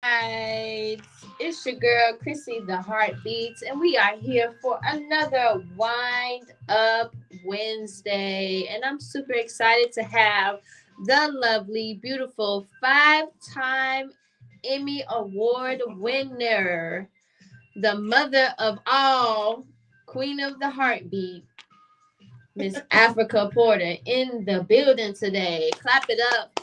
Right. It's your girl, Chrissy the Heartbeats, and we are here for another Wind Up Wednesday. And I'm super excited to have the lovely, beautiful five-time Emmy Award winner, the mother of all, Queen of the Heartbeat, Miss Africa Porter, in the building today. Clap it up.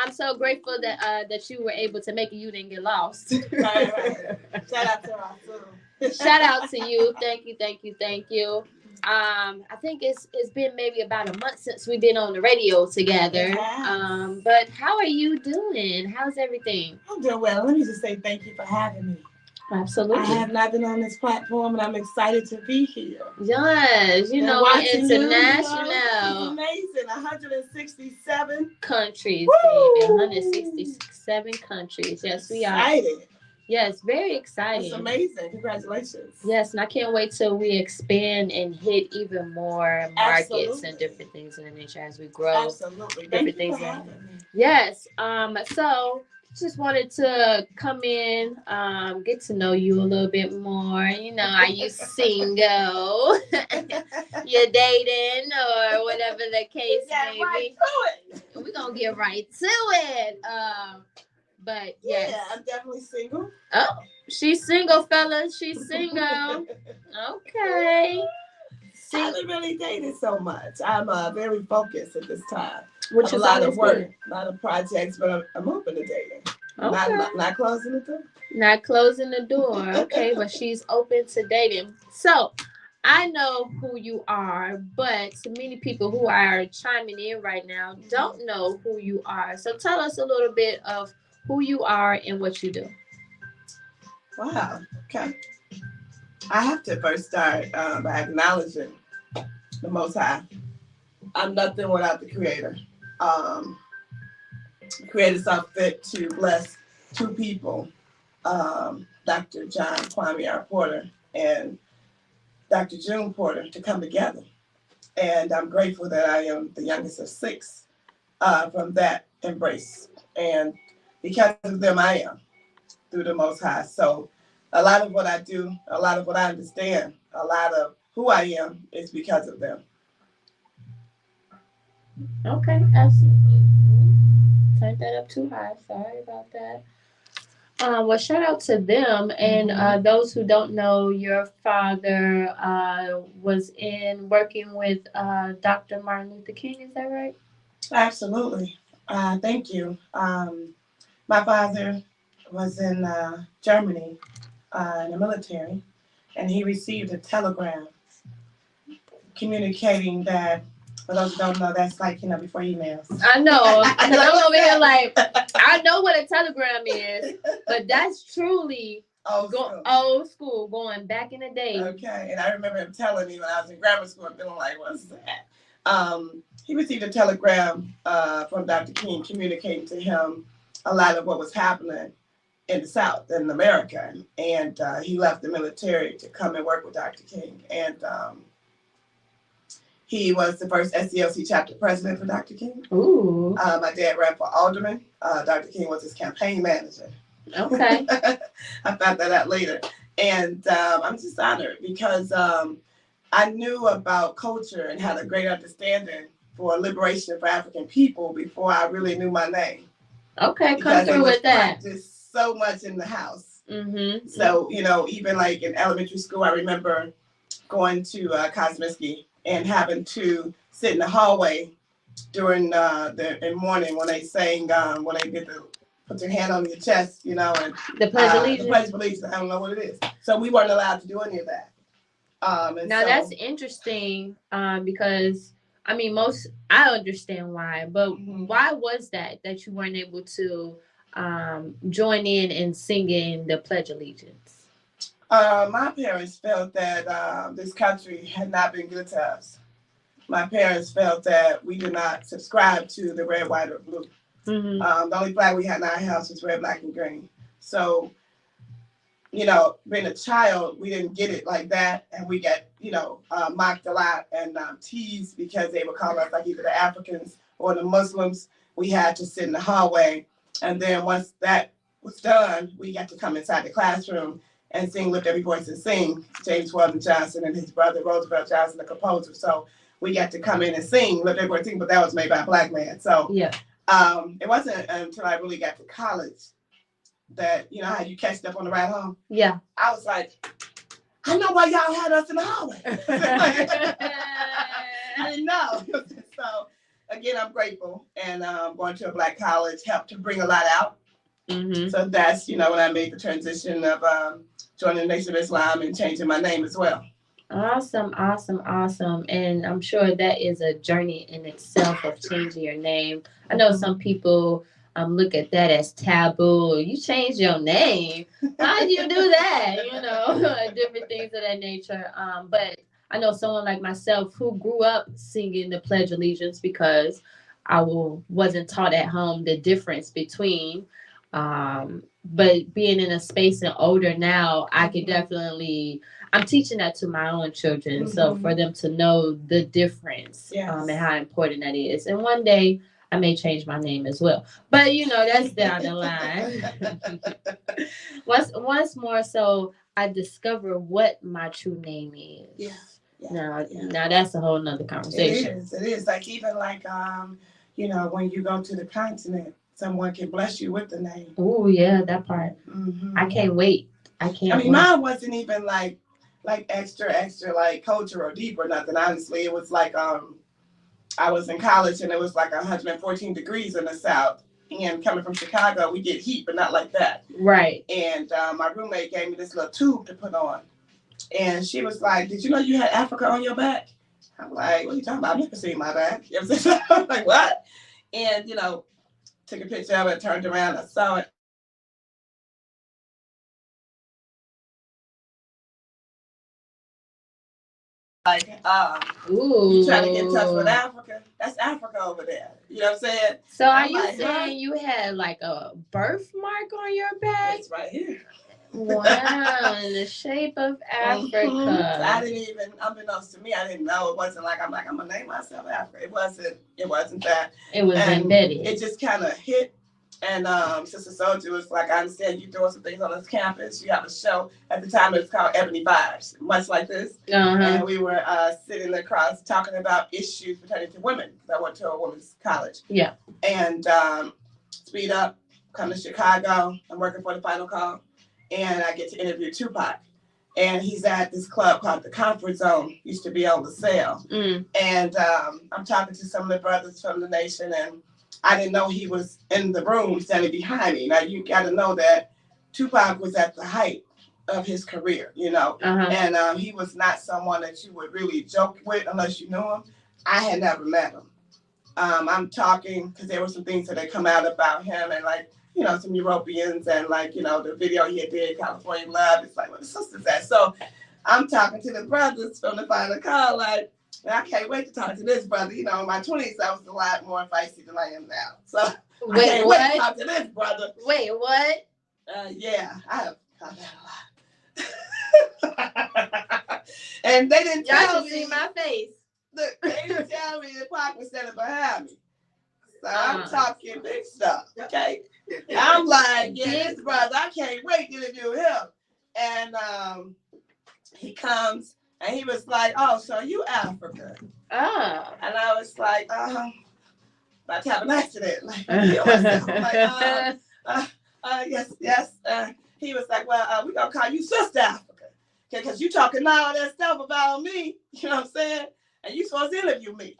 I'm so grateful that you were able to make it. You didn't get lost. Right. Shout out to our too. Shout out to you. Thank you, thank you, thank you. I think it's been maybe about a month since we've been on the radio together. But how are you doing? How's everything? I'm doing well. Let me just say thank you for having me. Absolutely. I have not been on this platform, and I'm excited to be here. Yes, you know, international. It's amazing. 167 countries, Woo! baby. 167 countries. Yes, we are. Excited. Yes, very exciting. It's amazing. Congratulations. Yes, and I can't wait till we expand and hit even more markets and different things in the nature as we grow. Absolutely. Different things. Yes. So just wanted to come in, get to know you a little bit more. You know, are you single? You're dating or whatever the case may be. Right to it. We're gonna get right to it. But yes. Yeah, I'm definitely single. Oh, she's single, fellas. She's single. Okay. I haven't really dated so much. I'm very focused at this time. Which is a lot of work, a lot of projects, but I'm open to dating. Okay. Not closing the door. Not closing the door. Okay, but she's open to dating. So I know who you are, but many people who are chiming in right now don't know who you are. So tell us a little bit of who you are and what you do. Wow. Okay. I have to first start by acknowledging the Most High. I'm nothing without the Creator. Creator saw fit to bless two people, Dr. John Kwame R. Porter and Dr. June Porter, to come together. And I'm grateful that I am the youngest of six from that embrace. And because of them, I am through the Most High. So a lot of what I do, a lot of what I understand, a lot of who I am is because of them. Okay, absolutely. Turned that up too high. Sorry about that. Well, shout out to them. And those who don't know, your father was in working with Dr. Martin Luther King. Is that right? Absolutely. Thank you. My father was in Germany in the military, and he received a telegram communicating that, for those who don't know, that's like, before emails. I know. Because I'm over here like, I know what a telegram is, but that's truly old school, going back in the day. Okay, and I remember him telling me when I was in grammar school, and feeling like, what's that? He received a telegram from Dr. King communicating to him a lot of what was happening in the South, in America. And he left the military to come and work with Dr. King. And he was the first SDLC chapter president for Dr. King. Ooh. My dad ran for alderman. Dr. King was his campaign manager. Okay. I found that out later. And I'm just honored because I knew about culture and had a great understanding for liberation for African people before I really knew my name. Okay, come through with that. Just so much in the house. Mm-hmm. So, even like in elementary school, I remember going to Kosminski and having to sit in the hallway during the morning when they sang, when they did put your hand on your chest, and the Pledge of Allegiance. The Pledge of Allegiance. I don't know what it is. So we weren't allowed to do any of that. Now that's interesting because I understand why, but why was that you weren't able to join in and singing the Pledge of Allegiance? My parents felt that this country had not been good to us. My parents felt that we did not subscribe to the red, white, or blue. Mm-hmm. The only flag we had in our house was red, black, and green. So, being a child, we didn't get it like that. And we got, mocked a lot and teased because they would call us like either the Africans or the Muslims. We had to sit in the hallway. And then once that was done, we got to come inside the classroom and sing Lift Every Voice and Sing, James Weldon Johnson and his brother Roosevelt Johnson, the composer. So we got to come in and sing Lift Every Voice and Sing, but that was made by a black man. So Yeah. it wasn't until I really got to college that, you know how you catch up on the ride home? Yeah. I was like, I know why y'all had us in the hallway. I didn't know. So again, I'm grateful, and going to a black college helped to bring a lot out. Mm-hmm. So that's, you know, when I made the transition of joining the Nation of Islam and changing my name as well. Awesome, awesome, awesome. And I'm sure that is a journey in itself of changing your name. I know some people look at that as taboo. You changed your name. How did you do that? You know, different things of that nature. But I know someone like myself who grew up singing the Pledge of Allegiance because wasn't taught at home the difference between. But being in a space and older now, I could definitely. I'm teaching that to my own children, so for them to know the difference, and how important that is. And one day I may change my name as well, but you know that's down the line. Once more, so I discover what my true name is. Now that's a whole nother conversation. It is like even like you know, when you go to the continent, someone can bless you with the name. Oh yeah, that part. I can't wait. I mean, mine wasn't even like extra like culture or deep or nothing. Honestly, it was like I was in college and it was like 114 degrees in the South. And coming from Chicago, we get heat, but not like that. Right. And my roommate gave me this little tube to put on. And she was like, "Did you know you had Africa on your back?" I'm like, "What are you talking about? I've never seen my back." You know what I'm saying? I'm like, "What?" And, you know, took a picture of it, turned around, I saw it. Like, you trying to get in touch with Africa? That's Africa over there. You know what I'm saying? So are you saying you had like a birthmark on your back? It's right here. Wow, in the shape of Africa. I didn't even, unbeknownst to me, I didn't know. It wasn't like I'm gonna name myself Africa. It wasn't that. It was embedded. It just kind of hit. And Sister Soldier was like, "I understand you doing some things on this campus. You have a show." At the time, it was called Ebony Vibes, much like this. And we were sitting across talking about issues pertaining to women. I went to a women's college. Yeah. And speed up, come to Chicago. I'm working for the Final Call. And I get to interview Tupac. And he's at this club called the Comfort Zone, used to be on the sale. And I'm talking to some of the brothers from the nation, and I didn't know he was in the room standing behind me. Now, you got to know that Tupac was at the height of his career, you know. And he was not someone that you would really joke with unless you knew him. I had never met him. I'm talking, because there were some things that had come out about him, and like, you know, some Europeans, and like, you know, the video he did, California Love, it's like, where the sisters at? So I'm talking to the brothers from the Final Call, like, I can't wait to talk to this brother. You know, in my 20s, I was a lot more feisty than I am now. So I can't wait to talk to this brother. Wait, what? Yeah, I have talked that a lot. And they didn't tell me. See my face. Look, they didn't tell me that Pac was standing behind me. So I'm talking big stuff, okay? I'm like, yeah, this brother, I can't wait to interview him. And he comes, and he was like, "Oh, so you Africa?" And I was like, about to have an accident. Like, I'm like, yes. He was like, "Well, we're going to call you Sister Africa. Because you talking all that stuff about me, you know what I'm saying? And you supposed to interview me."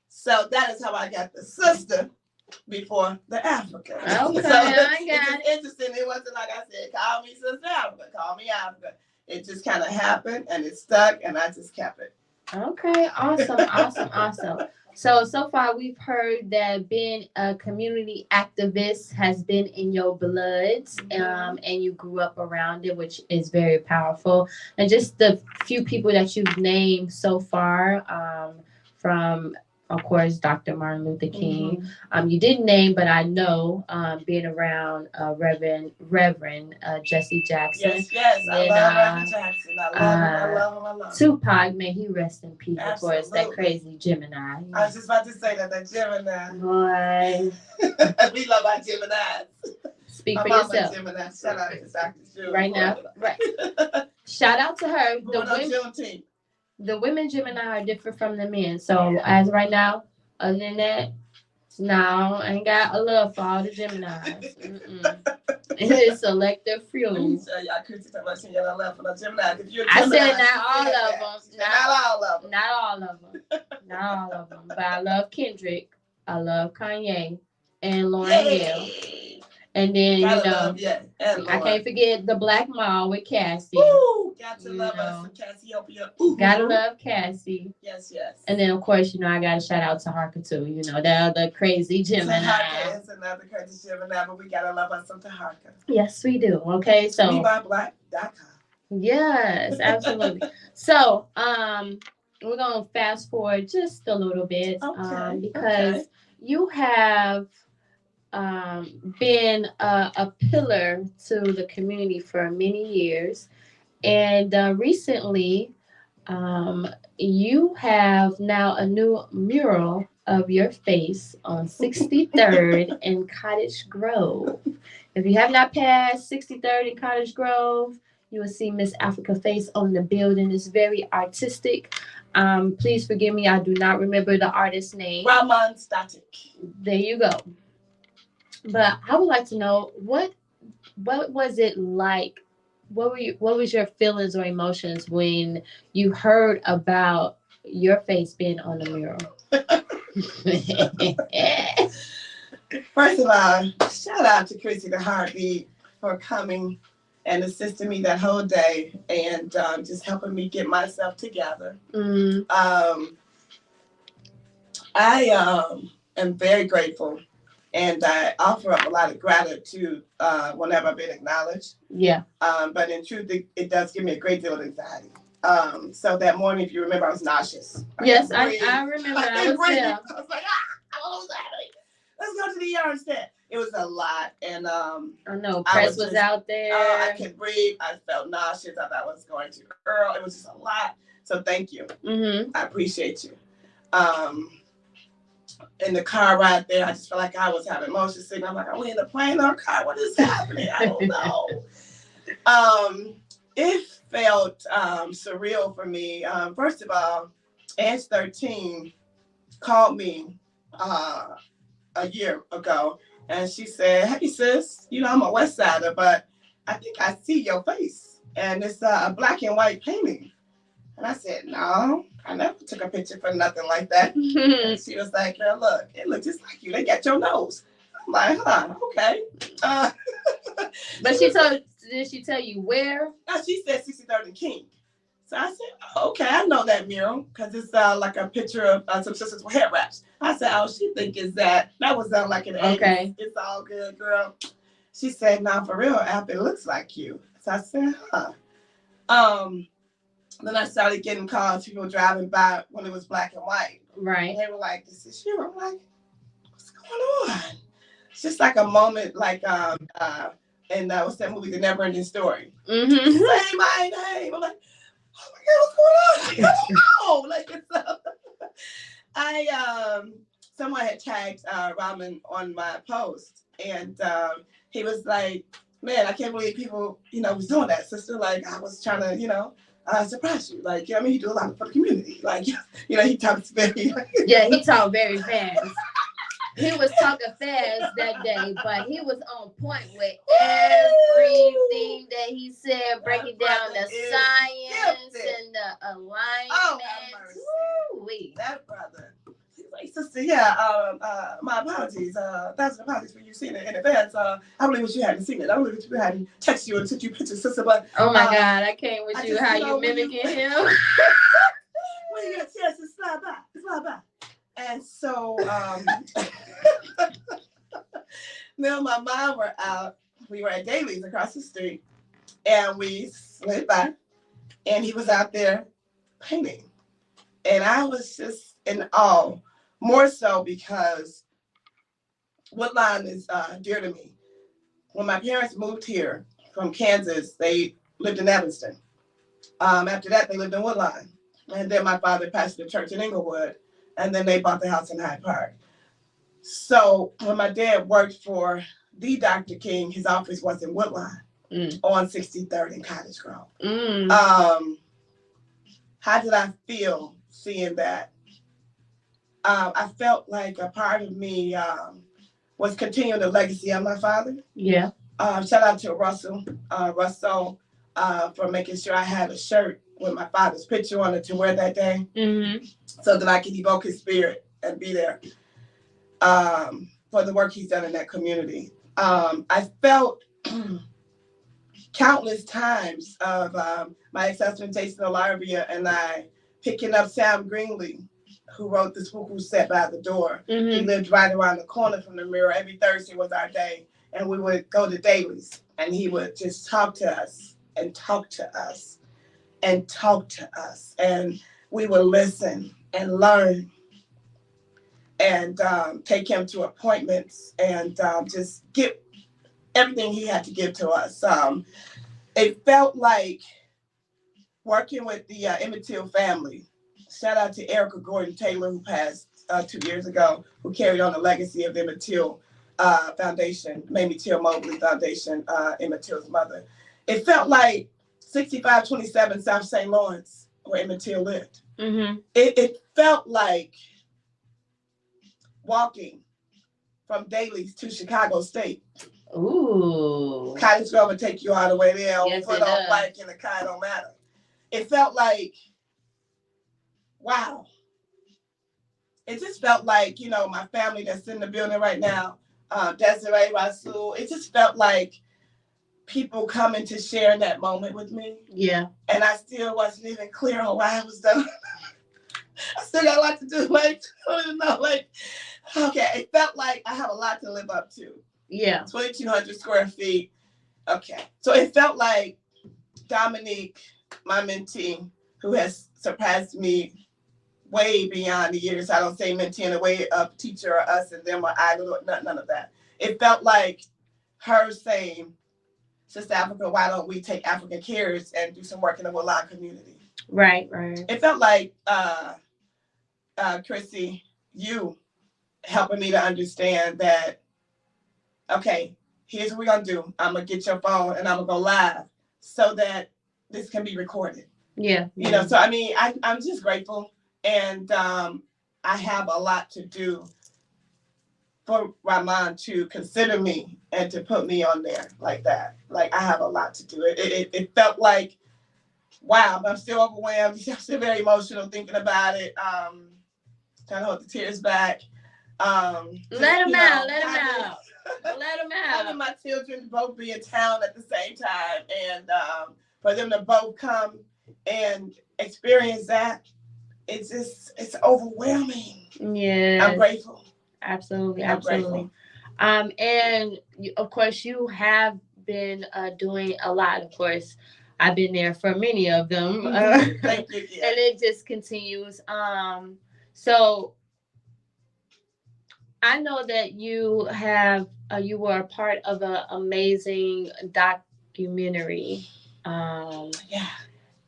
So that is how I got the sister before the Africa. Okay, so I got it. Interesting. It wasn't like I said, "Call me Sister Africa, call me Africa." It just kind of happened, and it stuck, and I just kept it. Okay, awesome. So far we've heard that being a community activist has been in your blood, and you grew up around it, which is very powerful. And just the few people that you've named so far, from, of course, Dr. Martin Luther King. You didn't name, but I know, being around Reverend Jesse Jackson. Yes, I love Reverend Jackson. I love him. Tupac, may he rest in peace. Absolutely. Of course, that crazy Gemini. I was just about to say that Gemini. Boy. We love our Geminis. speak for Mama yourself. Gemini. Shout out to Dr. June. Right now, right. Shout out to her. Going on Juneteenth. The women Gemini are different from the men. So as right now, other than that, no, I ain't got a love for all the Geminis. It's selective few. Let me tell y'all, Chrissy, talking about y'all love for the Gemini. If you're a I Gemini, said not all of them. Not all of them. Not all of them. Not all of them. But I love Kendrick. I love Kanye and Lauren Hill. And then, I can't forget the Black Mall with Cassie. Woo! Got to love us some Cassiopeia. Gotta love Cassie. Yes, yes. And then, of course, I got to shout out to Harker, too. The other crazy Gemini. Harker is another crazy Gemini, but we gotta love us some Harker. Yes, we do. Okay, so. WeBuyBlack.com. Yes, absolutely. So, we're going to fast forward just a little bit. Because you have been a pillar to the community for many years, and recently you have now a new mural of your face on 63rd and Cottage Grove. If you have not passed 63rd and Cottage Grove, you will see Miss Africa face on the building. It's very artistic. Please forgive me, I do not remember the artist's name. Ramon Static. There you go. But I would like to know what was it like? What was your feelings or emotions when you heard about your face being on the mural? First of all, shout out to Chrissy the Heartbeat for coming and assisting me that whole day and just helping me get myself together. I am very grateful. And I offer up a lot of gratitude whenever I've been acknowledged. Yeah. But in truth, it does give me a great deal of anxiety. So that morning, if you remember, I was nauseous. Yes, I remember. I was there. I was like, what's happening? Let's go to the ER instead. It was a lot. And I know, press was out there. I couldn't breathe. I felt nauseous. I thought I was going to hurl. It was just a lot. So thank you. I appreciate you. In the car ride there, I just felt like I was having motion sickness. I'm like, are we in a plane or a car? What is happening? I don't know. It felt surreal for me. First of all, Ange 13 called me a year ago, and she said, hey, sis, I'm a West Sider, but I think I see your face, and it's a black and white painting. And I said, no, I never took a picture for nothing like that. And she was like, girl, look, it looks just like you. They got your nose. I'm like, okay. But did she tell you where? No, she said 63rd and King. So I said, okay, I know that mural because it's like a picture of some sisters with hair wraps. I said, she think is that was like an 80s. Okay. It's all good, girl. She said, no, for real, App, it looks like you. So I said, Then I started getting calls, people driving by when it was black and white. Right. And they were like, this is you. I'm like, what's going on? It's just like a moment like and what's that movie, The Never Ending Story? Say my name. I'm like, oh my God, what's going on? I don't know. Like it's someone had tagged Ramen on my post, and he was like, man, I can't believe people, was doing that, sister. Like I was trying to, surprise you. Like, he do a lot for the community. Like, he talks very yeah, he talked very fast. He was talking fast that day, but he was on point with everything that he said, breaking down the science and the alignment. Oh, that brother. He's like, sister, my apologies. 1,000 apologies for you seeing it in advance. I believe what you hadn't seen it. I believe what you hadn't texted you and sent you pictures, sister. But oh my God, I can't with you. How you mimicking him? When you get a chance to slide by. And so, me and my mom were out. We were at Daly's across the street, and we slid by, and he was out there painting. And I was just in awe, more so because Woodline is dear to me. When my parents moved here from Kansas, they lived in Evanston. After that, they lived in Woodline. And then my father pastored a church in Inglewood. And then they bought the house in Hyde Park. So when my dad worked for the Dr. King, his office was in Woodline on 63rd and Cottage Grove. How did I feel seeing that? I felt like a part of me was continuing the legacy of my father. Yeah. Shout out to Russell for making sure I had a shirt with my father's picture on it to wear that day, so that I could evoke his spirit and be there for the work he's done in that community. I felt countless times of my ex-husband Jason Olaria and I picking up Sam Greenlee, who wrote The Spook Who Sat by the Door. He lived right around the corner from the Mirror. Every Thursday was our day, and we would go to dailies, and he would just talk to us and talk to us and talk to us, and we would listen and learn and take him to appointments and just get everything he had to give to us. It felt like working with the Emmett Till family. Shout out to Erica Gordon Taylor, who passed 2 years ago, who carried on the legacy of Emmett Till Foundation, Mamie Till Mobley Foundation, Emmett Till's mother. It felt like 6527 South St. Lawrence, where Emmett Till lived. It felt like walking from Dailies to Chicago State. Ooh. Cottage Grove would take you all the way there. Yes, Foot on bike in the car, don't matter. It felt like, wow. It just felt like, you know, my family that's in the building right now, Desiree, Rasul, it just felt like people coming to share in that moment with me. Yeah. And I still wasn't even clear on why I was done. I still got a lot to do. Like, I don't even know. Like, okay, it felt like I have a lot to live up to. Yeah. 2,200 square feet. Okay. So it felt like Dominique, my mentee, who has surpassed me way beyond the years. I don't say mentee in a way of teacher or us and them or I, none of that. It felt like her saying, Sister Africa, why don't we take African Cares and do some work in the Woodline community? Right, right. It felt like, Chrissy, you helping me to understand that, okay, here's what we're going to do. I'm going to get your phone and I'm going to go live so that this can be recorded. Yeah. You know, so I mean, I'm just grateful. And I have a lot to do for Rahman to consider me and to put me on there like that. Like, I have a lot to do. It felt like, wow, I'm still overwhelmed. I'm still very emotional thinking about it. Trying to hold the tears back. Let them out. Let them out. Let them out. Having my children both be in town at the same time, and for them to both come and experience that, it's overwhelming. Yeah. I'm grateful. Absolutely, I'm absolutely. grateful. And of course, you have been doing a lot. Of course, I've been there for many of them. Thank you. Yeah. And it just continues. So I know that you have you were a part of an amazing documentary. Yeah.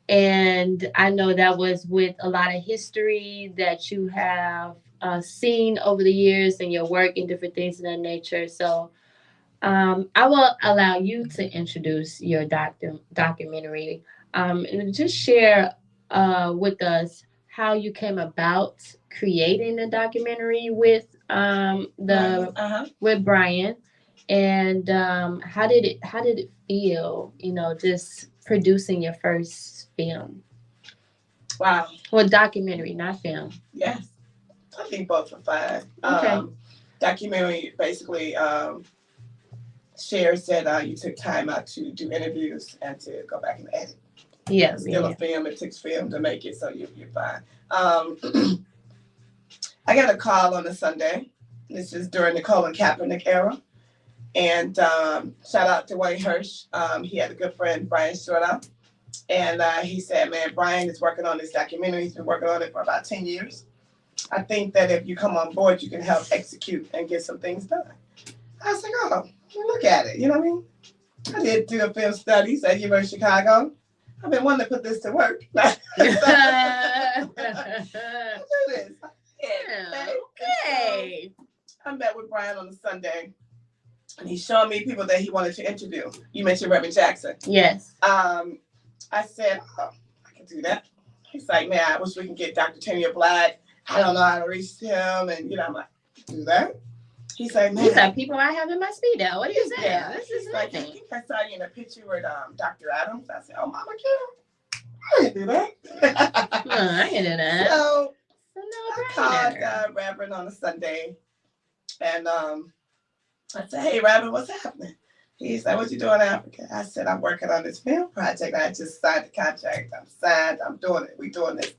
And I know that was with a lot of history that you have seen over the years and your work and different things of that nature. So I will allow you to introduce your documentary and just share with us how you came about creating the documentary with with Brian, and how did it feel? You know, just producing your first film. Wow. Well, documentary, not film. Yes. I think both are fine. Okay. Documentary basically shares that you took time out to do interviews and to go back and edit. Yeah. It's still a film. It takes film to make it, so you're fine. I got a call on a Sunday. This is during the Colin Kaepernick era. And shout out to Wayne Hirsch. He had a good friend, Brian Shorta. And he said, man, Brian is working on this documentary. He's been working on it for about 10 years. I think that if you come on board, you can help execute and get some things done. I was like, oh, well, look at it. You know what I mean? I did do a film studies at University of Chicago. I've been wanting to put this to work. Do this. Yeah, okay. I met with Brian on a Sunday. and he's showing me people that he wanted to interview. You mentioned Reverend Jackson. Yes. I said, oh, I can do that. He's like, man, I wish we can get Dr. Tanya Black. I don't know how to reach him. And, I'm like, do that? He's like, man. These are people I have in my speed dial. What are you saying? Yeah. This is like, nothing. I think I saw you in a picture with Dr. Adams. I said, oh, Mama Kim, I didn't do that. No, I didn't do that. So no I called Reverend on a Sunday. And I said, hey, Reverend, what's happening? He said, what you doing in Africa? I said, I'm working on this film project. I just signed the contract. I'm signed. I'm doing it. We're doing this.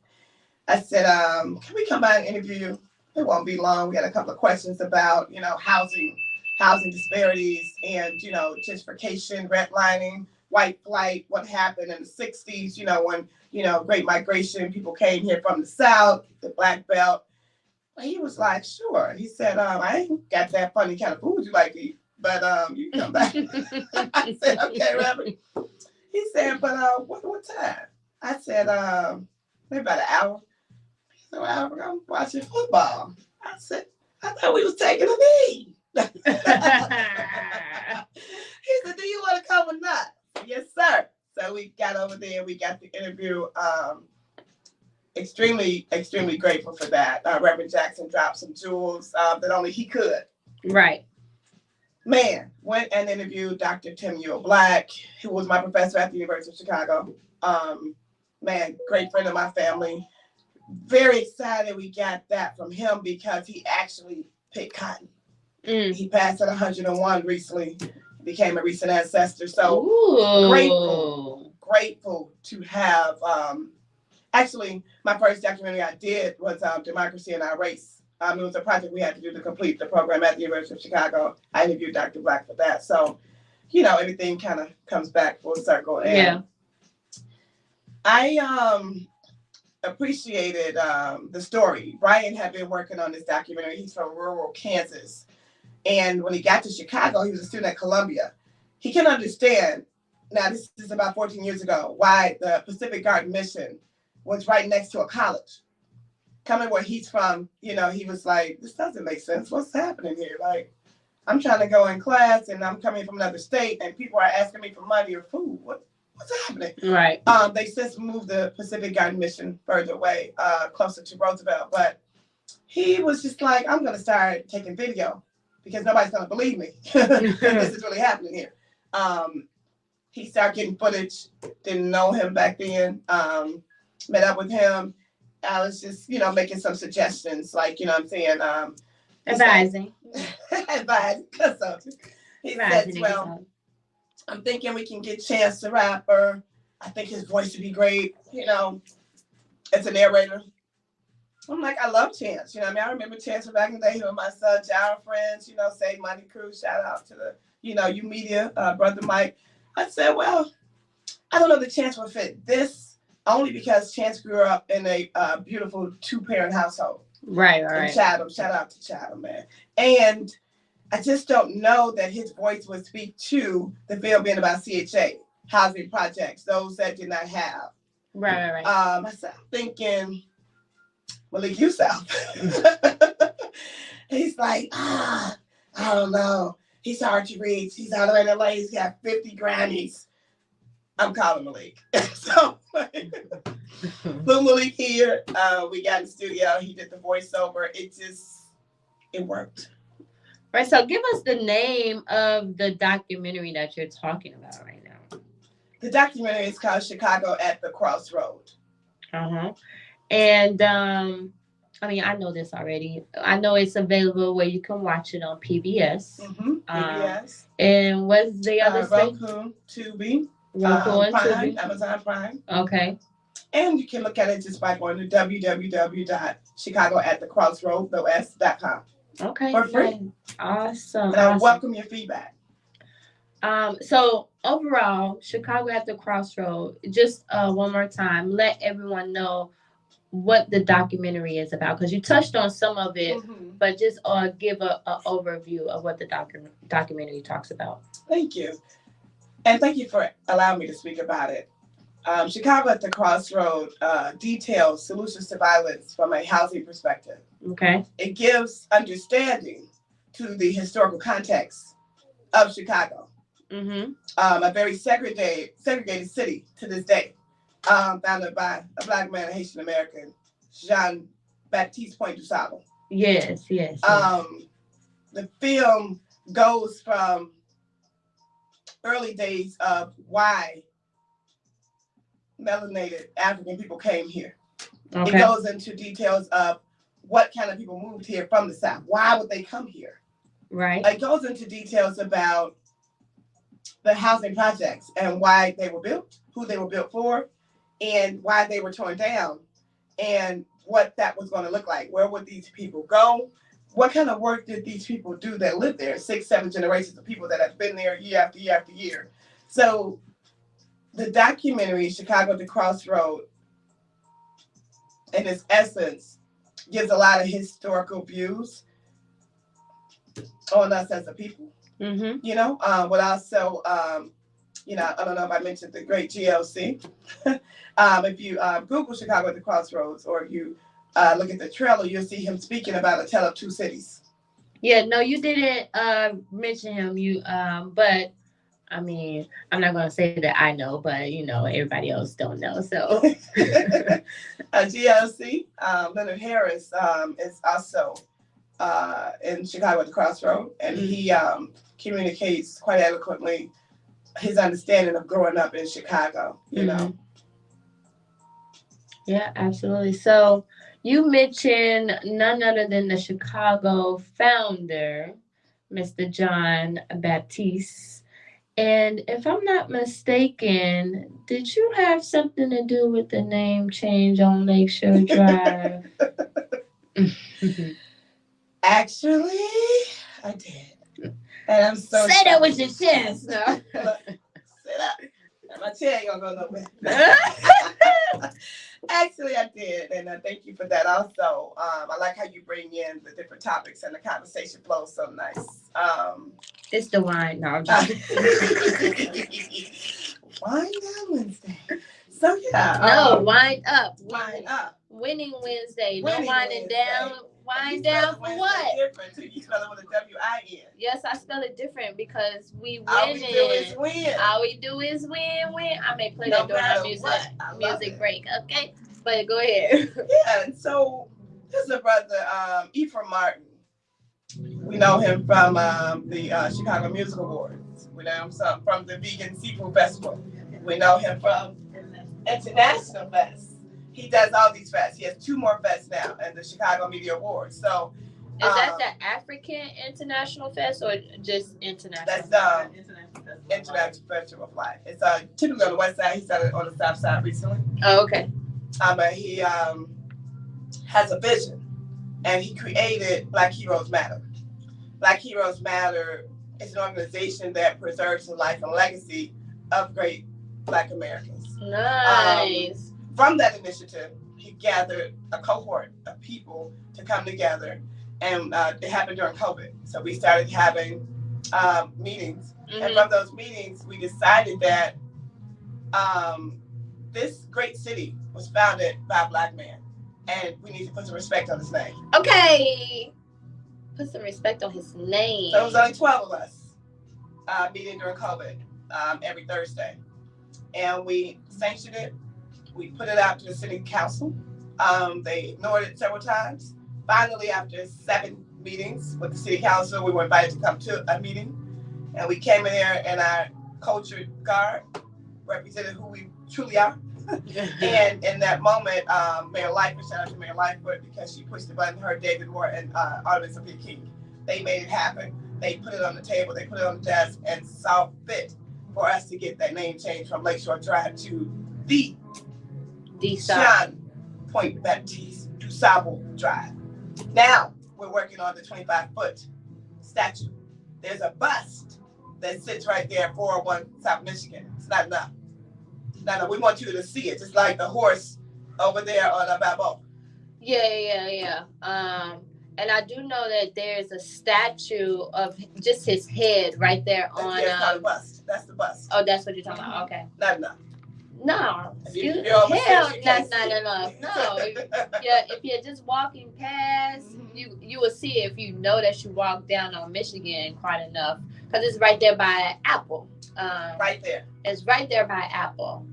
I said, can we come by and interview you? It won't be long. We had a couple of questions about, housing disparities and, gentrification, redlining, white flight, what happened in the 60s, when, Great Migration, people came here from the South, the Black Belt. He was like, sure. He said, I ain't got that funny kind of food you like to eat, but you can come back. I said, okay, Reverend. He said, but what time? I said, maybe about an hour. He said, well, I'm watching football. I said, I thought we was taking a knee. He said, do you want to come or not? Yes, sir. So we got over there. We got the interview. Extremely, extremely grateful for that. Reverend Jackson dropped some jewels that only he could. Right. Man, went and interviewed Dr. Tanya Black, who was my professor at the University of Chicago. Man, great friend of my family. Very excited we got that from him because he actually picked cotton. He passed at 101 recently. Became a recent ancestor. So grateful to have. Actually, my first documentary I did was Democracy in Our Race. It was a project we had to do to complete the program at the University of Chicago. I interviewed Dr. Black for that. So, everything kind of comes back full circle. And yeah. I appreciated the story. Brian had been working on this documentary. He's from rural Kansas. And when he got to Chicago, he was a student at Columbia. He can understand, now this is about 14 years ago, why the Pacific Garden Mission was right next to a college. Coming where he's from, he was like, this doesn't make sense. What's happening here? Like, I'm trying to go in class and I'm coming from another state and people are asking me for money or food. What's happening? Right. They since moved the Pacific Garden Mission further away, closer to Roosevelt. But he was just like, I'm going to start taking video because nobody's going to believe me. This is really happening here. He started getting footage. Didn't know him back then. Met up with him. I was just, making some suggestions, like, what I'm saying? Advising. Advising. Consulting. He said, well, I'm thinking we can get Chance the rapper. I think his voice would be great, as a narrator. I'm like, I love Chance. I remember Chance from back in the day. He was my son, John friends, Save Money Crew. Shout out to the, U Media, Brother Mike. I said, well, I don't know if the Chance will fit this. Only because Chance grew up in a beautiful 2-parent household. Right. In Chatham. Shout out to Chatham, man. And I just don't know that his voice would speak to the film being about CHA, housing projects, those that did not have. Right. I started thinking, Malik Yousaf. He's like, I don't know. He's hard to reach. He's out of LA. He's got 50 Grammys. I'm calling Malik. So, put Malik here. We got in the studio. He did the voiceover. It worked. Right. So, give us the name of the documentary that you're talking about right now. The documentary is called Chicago at the Crossroad. And I know this already. I know it's available where you can watch it on PBS. PBS. And what's the other thing? Roku, Tubi. Prime, Amazon Prime. Okay. And you can look at it just by going to www.chicagoatthecrossroad.com. Okay. For free. Awesome. And I welcome your feedback. So overall, Chicago at the Crossroad, just one more time, let everyone know what the documentary is about, because you touched on some of it, but just give a overview of what the documentary talks about. Thank you. And thank you for allowing me to speak about it. Chicago at the Crossroad details solutions to violence from a housing perspective. Okay. It gives understanding to the historical context of Chicago. Mm-hmm. A very segregated city to this day, founded by a black man, a Haitian American, Jean Baptiste Point du Sable. Yes, yes, yes. The film goes from early days of why melanated African people came here. Okay. It goes into details of what kind of people moved here from the South. Why would they come here? Right. It goes into details about the housing projects and why they were built, who they were built for, and why they were torn down, and what that was going to look like. Where would these people go? What kind of work did these people do that lived there? 6, 7 generations of people that have been there year after year after year. So the documentary, Chicago at the Crossroad, in its essence, gives a lot of historical views on us as a people. Mm-hmm. You know, but also, you know, I don't know if I mentioned the great GLC. If you Google Chicago at the Crossroads, or if you look at the trailer, you'll see him speaking about a tale of two cities. Yeah, no, you didn't mention him. But I mean, I'm not gonna say that I know, but you know, everybody else don't know. So, GLC, Leonard Harris, is also in Chicago at the Crossroad, and he communicates quite eloquently his understanding of growing up in Chicago. You know. Yeah, absolutely. So you mentioned none other than the Chicago founder, Mr. John Baptiste. And if I'm not mistaken, did you have something to do with the name change on Lakeshore Drive? Actually, I did. And I'm so say that with your chest. No. Sit up. My chair ain't gonna go nowhere. Actually, I did, and thank you for that. Also, I like how you bring in the different topics, and the conversation flows so nice. It's the wine. No, I'm just Wine down Wednesday. So yeah. No, wind up. Wind up. Winning Wednesday. No winding down. Wind down for what? Different too. You spell it with a W-I-N. Yes, I spell it different because we win. All we do is win. All we do is win. I may play that during our music break. Okay, but go ahead. Yeah. So this is a brother, Ephraim Martin. We know him from the Chicago Music Awards. We know him from the Vegan Seafood Festival. We know him from International Fest. He does all these fests. He has 2 more fests now, and the Chicago Media Awards. So, is that the African International Fest or just international? That's International Festival of Life. It's typically on the west side. He started on the south side recently. Oh, okay. But he has a vision, and he created Black Heroes Matter. Black Heroes Matter is an organization that preserves the life and legacy of great Black Americans. Nice. From that initiative, he gathered a cohort of people to come together, and it happened during COVID. So we started having meetings, and from those meetings, we decided that this great city was founded by a Black man, and we need to put some respect on his name. Okay, put some respect on his name. So it was only 12 of us meeting during COVID every Thursday, and we sanctioned it. We put it out to the city council. They ignored it several times. Finally, after 7 meetings with the city council, we were invited to come to a meeting. And we came in there, and our cultured guard represented who we truly are. And in that moment, Mayor Lightfoot, shout out to Mayor Lightfoot, because she pushed the button, her, David Moore, and Artemis Sophia King. They made it happen. They put it on the table, they put it on the desk, and saw fit for us to get that name changed from Lakeshore Drive to the Jean Point Baptiste du Sable Drive. Now we're working on the 25-foot statue. There's a bust that sits right there in 401 South Michigan. It's not enough. No, we want you to see it. Just like the horse over there on a Balboa. Yeah. And I do know that there's a statue of just his head right there on. That's called a bust. That's the bust. Oh, that's what you're talking about. Okay. Not enough. No, hell, that's not enough. No, if you're just walking past, you will see it if you know that you walk down on Michigan quite enough. because it's right there by Apple. Right there. It's right there by Apple,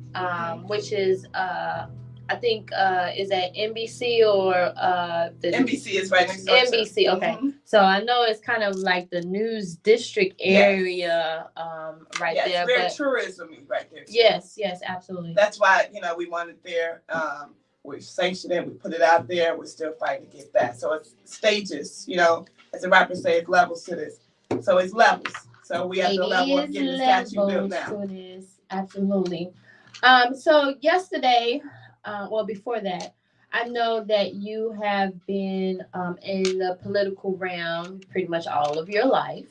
which is I think is that NBC or the NBC is right next door. NBC. Okay, so I know it's kind of like the news district area, right there. It's very tourism-y right there. Too. Yes, absolutely. That's why we want it there. We sanctioned it. We put it out there. We're still fighting to get that. So it's stages. As the rappers say, it's levels to this. So it's levels. So we have the level of getting the statue built now. It is absolutely. So yesterday. Well, before that, I know that you have been in the political realm pretty much all of your life,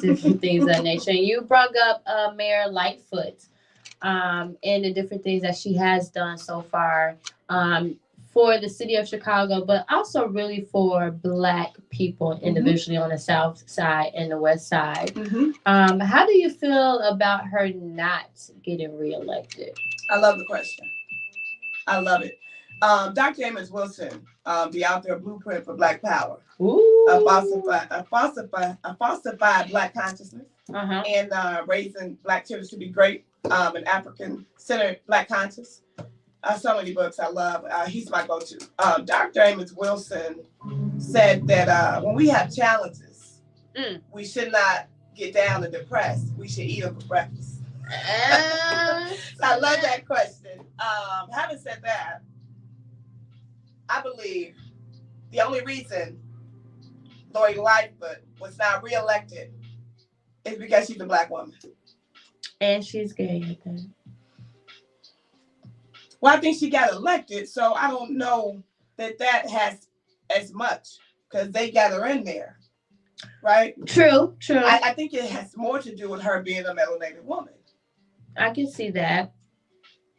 different things of that nature. And you brought up Mayor Lightfoot and the different things that she has done so far for the city of Chicago, but also really for Black people individually on the South Side and the West Side. How do you feel about her not getting reelected? I love the question. I love it. Dr. Amos Wilson, the author of Blueprint for Black Power, a falsified Black consciousness, and raising Black children to be great, an African-centered Black conscious. So many books I love. He's my go-to. Dr. Amos Wilson said that when we have challenges, we should not get down and depressed. We should eat them for breakfast. So I love that question. Having said that, I believe the only reason Lori Lightfoot was not reelected is because she's a Black woman. And she's gay, I think. Well, I think she got elected, so I don't know that has as much because they got her in there, right? True. I think it has more to do with her being a melanated woman. I can see that.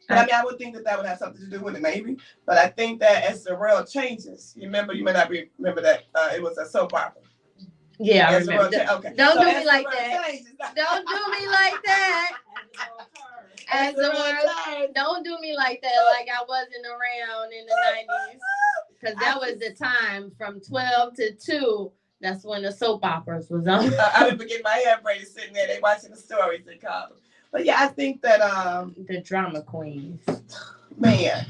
I would think that would have something to do with it, maybe. But I think that as the world changes, you may not remember that it was a soap opera. Yeah, I remember. Okay. Don't do me like that. Don't do me like that. As the world, don't do me like that. Like I wasn't around in the 90s, because that was the time from 12 to 2. That's when the soap operas was on. I remember getting my hair braided sitting there. They watching the stories they called them. But yeah, I think that the drama queens, man.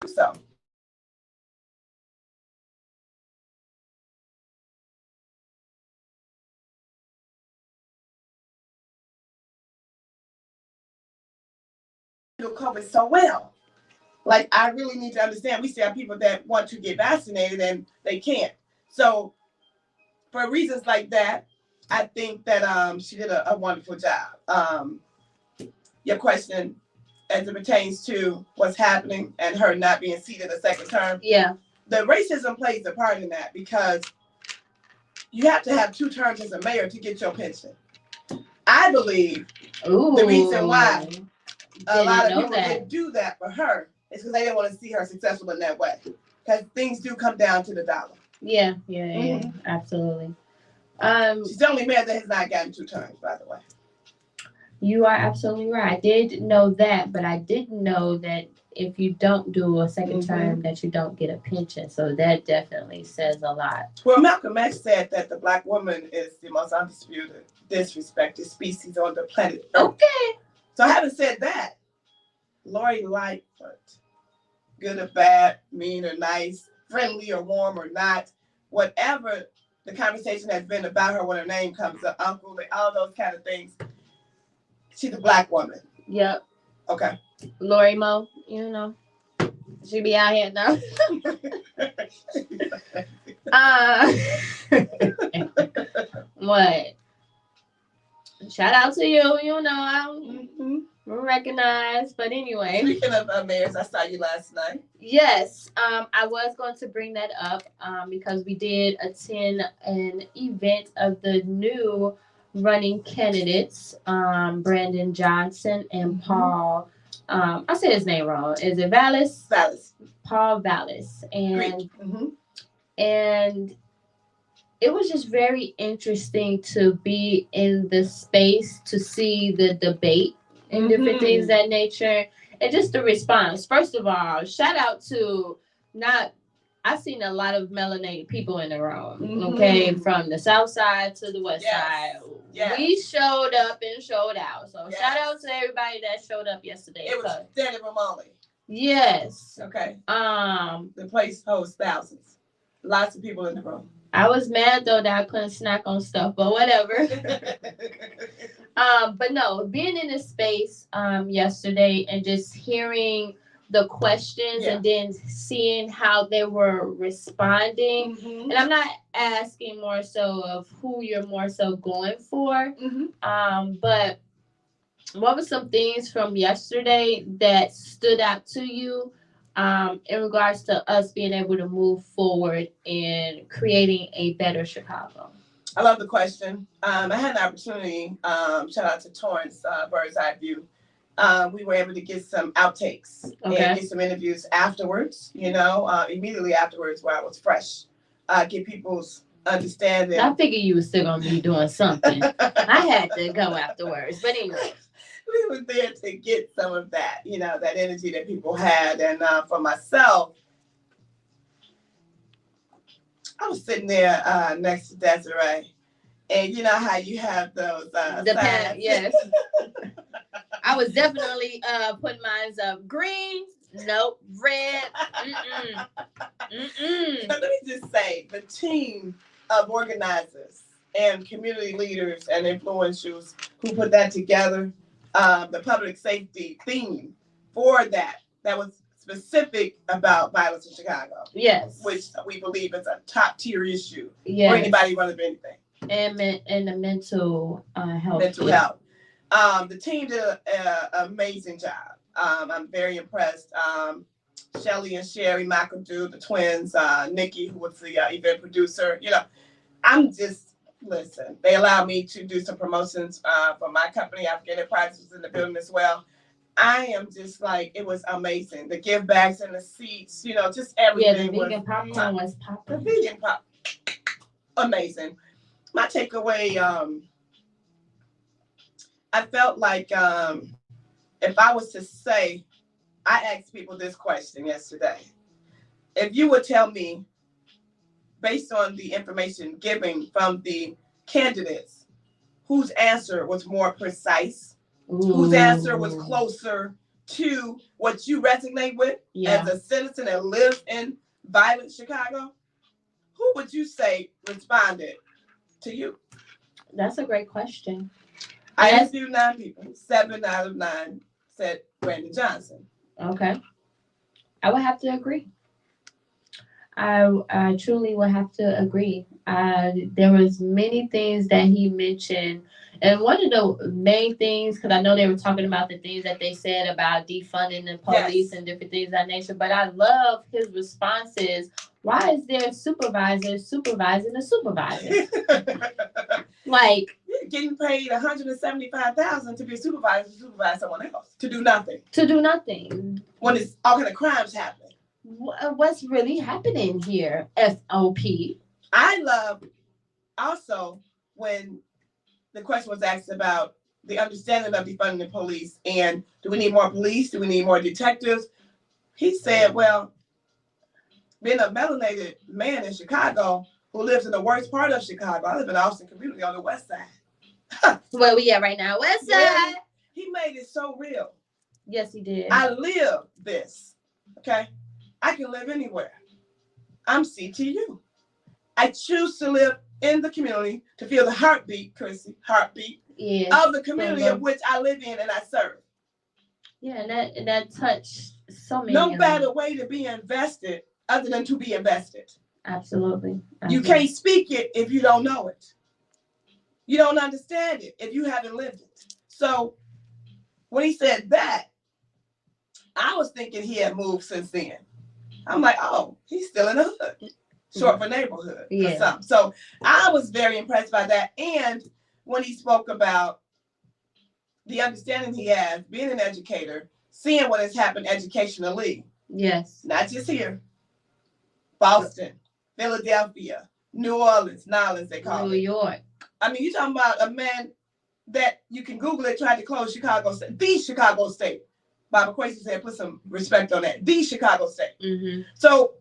So. COVID so well. Like, I really need to understand. We still have people that want to get vaccinated and they can't. So, for reasons like that, I think that she did a wonderful job. Your question, as it pertains to what's happening and her not being seated a second term. Yeah. The racism plays a part in that because you have to have 2 terms as a mayor to get your pension. I believe the reason why a lot of people didn't do that for her is because they didn't want to see her successful in that way. Because things do come down to the dollar. Yeah, absolutely. She's the only mayor that has not gotten 2 terms, by the way. You are absolutely right. I did know that, but I didn't know that if you don't do a second term, that you don't get a pension. So that definitely says a lot. Well, Malcolm X said that the Black woman is the most undisputed, disrespected species on the planet Earth. Okay. So having said that, Lori Lightfoot, good or bad, mean or nice, friendly or warm or not, whatever the conversation has been about her when her name comes up, uncle, all those kind of things, she's a Black woman. Yep. Okay. Lori Mo, she be out here now. What? Shout out to you. I'm recognized. But anyway. Speaking of mayors, I saw you last night. Yes. I was going to bring that up because we did attend an event of the new running candidates, Brandon Johnson and Paul. I said his name wrong. Is it Vallis? Vallis. Paul Vallis. Mm-hmm. And it was just very interesting to be in the space to see the debate and different things of that nature, and just the response. First of all, shout out to not. I've seen a lot of melanated people in the room. Okay, from the south side to the west side. Yes. We showed up and showed out. So shout out to everybody that showed up yesterday. It was Danny Romali. Yes. Okay. The place hosts thousands. Lots of people in the room. I was mad though that I couldn't snack on stuff, but whatever. But no, being in this space yesterday and just hearing the questions and then seeing how they were responding. And I'm not asking more so of who you're more so going for. But what were some things from yesterday that stood out to you in regards to us being able to move forward in creating a better Chicago? I love the question. I had an opportunity, shout out to Torrance, Bird's Eye View. We were able to get some outtakes and get some interviews afterwards, immediately afterwards where I was fresh. Get people's understanding. I figured you were still going to be doing something. I had to go afterwards, but anyway. We were there to get some of that, that energy that people had. And for myself, I was sitting there next to Desiree. And you know how you have those yes. I was definitely putting mine up green, nope, red, So let me just say, the team of organizers and community leaders and influencers who put that together, the public safety theme for that was specific about violence in Chicago. Yes. Which we believe is a top tier issue for anybody running anything. And the mental health. Mental health. The team did an amazing job. I'm very impressed. Shelly and Sherry McAdoo, the twins, Nikki, who was the event producer. I'm just, listen, they allowed me to do some promotions for my company. Afrika Enterprises was in the building as well. I am just like, it was amazing. The gift bags and the seats, just everything. Yeah, the vegan popcorn was popping. The vegan pop, amazing. My takeaway, I felt like if I was to say, I asked people this question yesterday. If you would tell me, based on the information given from the candidates, whose answer was more precise, whose answer was closer to what you resonate with as a citizen that lives in violent Chicago, who would you say responded to you? That's a great question. I interviewed 9 people. 7 out of 9 said Brandon Johnson. Okay. I would have to agree. I truly would have to agree. There was many things that he mentioned, and one of the main things, because I know they were talking about the things that they said about defunding the police and different things of that nature, but I love his responses. Why is there supervisors supervising the supervisors? Like, you're getting paid $175,000 to be a supervisor to supervise someone else, to do nothing. To do nothing. When it's all kind of crimes happening. What's really happening here, FOP? I love also when the question was asked about the understanding of defunding the police and do we need more police? Do we need more detectives? He said, well, being a melanated man in Chicago who lives in the worst part of Chicago, I live in the Austin community on the west side. Where we at right now? West side. He made it so real. Yes, he did. I live this. Okay? I can live anywhere. I'm CTU. I choose to live in the community to feel the heartbeat, Chrissy, of the community of which I live in and I serve. Yeah, and that touched so many. No better way to be invested other than to be invested. Absolutely. You can't speak it if you don't know it. You don't understand it if you haven't lived it. So when he said that, I was thinking he had moved since then. I'm like, oh, he's still in the hood. Short for neighborhood. Yeah. So I was very impressed by that. And when he spoke about the understanding he has, being an educator, seeing what has happened educationally. Yes. Not just here. Boston, Philadelphia, New Orleans, Nolens, they call it. New York. I mean, you're talking about a man that you can Google it, tried to close Chicago State, the Chicago State. Barbara Quasey said, put some respect on that. The Chicago State. Mm-hmm. So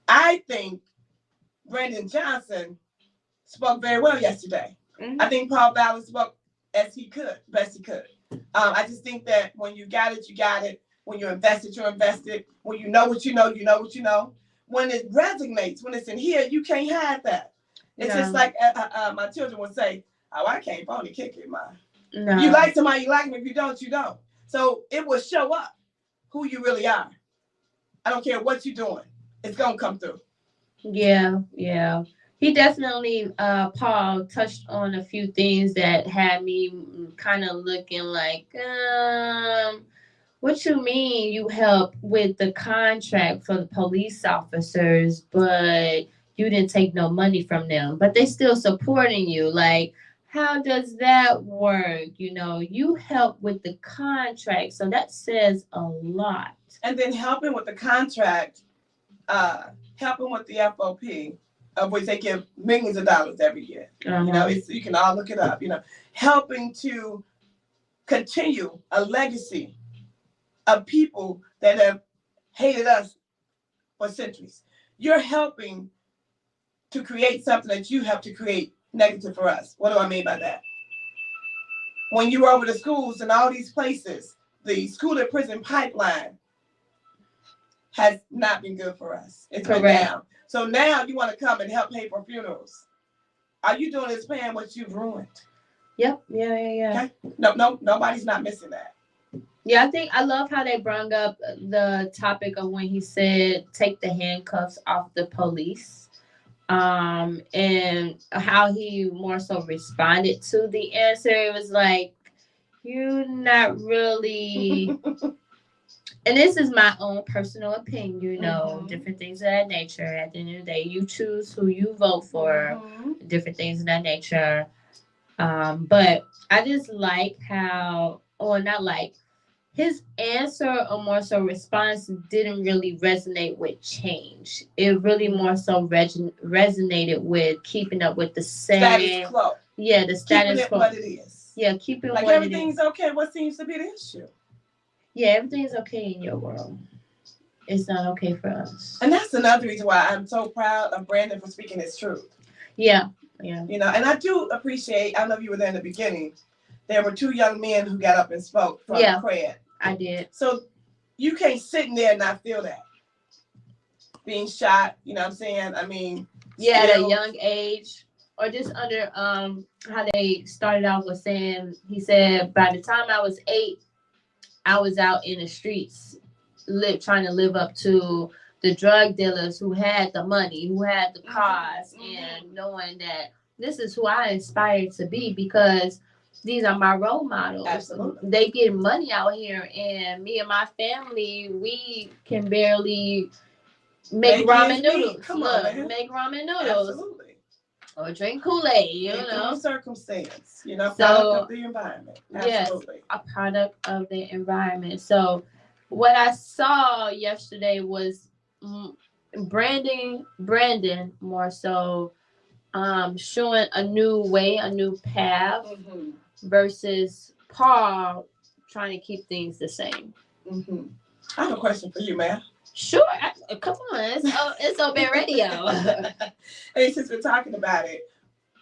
I think Brandon Johnson spoke very well yesterday. Mm-hmm. I think Paul Ballard spoke as he could, best he could. I just think that when you got it, you got it. When you invested, you're invested. When you know what you know, you know what you know. When it resonates, when it's in here, you can't hide that. It's just like my children would say, oh, I can't phony kick it, man. No. You like somebody, you like them. If you don't, you don't. So it will show up who you really are. I don't care what you're doing. It's going to come through. Yeah, yeah. He definitely, Paul, touched on a few things that had me kind of looking like, what you mean you help with the contract for the police officers, but you didn't take no money from them, but they still supporting you. Like, how does that work? You know, you help with the contract, so that says a lot. And then helping with the contract, helping with the FOP, of which they give millions of dollars every year. Uh-huh. You know, you can all look it up. You know, helping to continue a legacy of people that have hated us for centuries. You're helping to create something that you have to create negative for us. What do I mean by that? When you were over the schools and all these places, the school to prison pipeline has not been good for us. It's been down. So now you want to come and help pay for funerals. All you doing is paying what you've ruined. Yep. Yeah. Okay? Nobody's not missing that. Yeah, I love how they brought up the topic of when he said, take the handcuffs off the police. And how he more so responded to the answer. It was like, you're not really... And this is my own personal opinion, you know, different things of that nature. At the end of the day, you choose who you vote for, different things of that nature. But I just like how, or not like, his answer or more so response didn't really resonate with change. It really more so resonated with keeping up with the same. Status quo. Yeah, the status quo. What it is. Yeah, keeping like what everything's okay. What seems to be the issue? Yeah, everything's okay in your world. It's not okay for us. And that's another reason why I'm so proud of Brandon for speaking his truth. Yeah. You know, and I do appreciate, I don't know if you were there in the beginning, there were two young men who got up and spoke from CRED. I did. So you can't sit in there and not feel that. Being shot, you know what I'm saying? I mean, at a young age, or just under how they started out with saying, he said, by the time I was 8, I was out in the streets trying to live up to the drug dealers who had the money, who had the cars, and knowing that this is who I aspire to be because these are my role models. Absolutely. They get money out here, and me and my family, we can barely make ramen noodles. Come on, man. Make ramen noodles. Absolutely. Or drink Kool-Aid, you know. Circumstance, you know, product of the environment. Absolutely. Yes, a product of the environment. So what I saw yesterday was Brandon more so showing a new way, a new path versus Paul trying to keep things the same. I have a question for you, ma'am. Sure. Come on. It's Open Radio. Hey, since we're talking about it,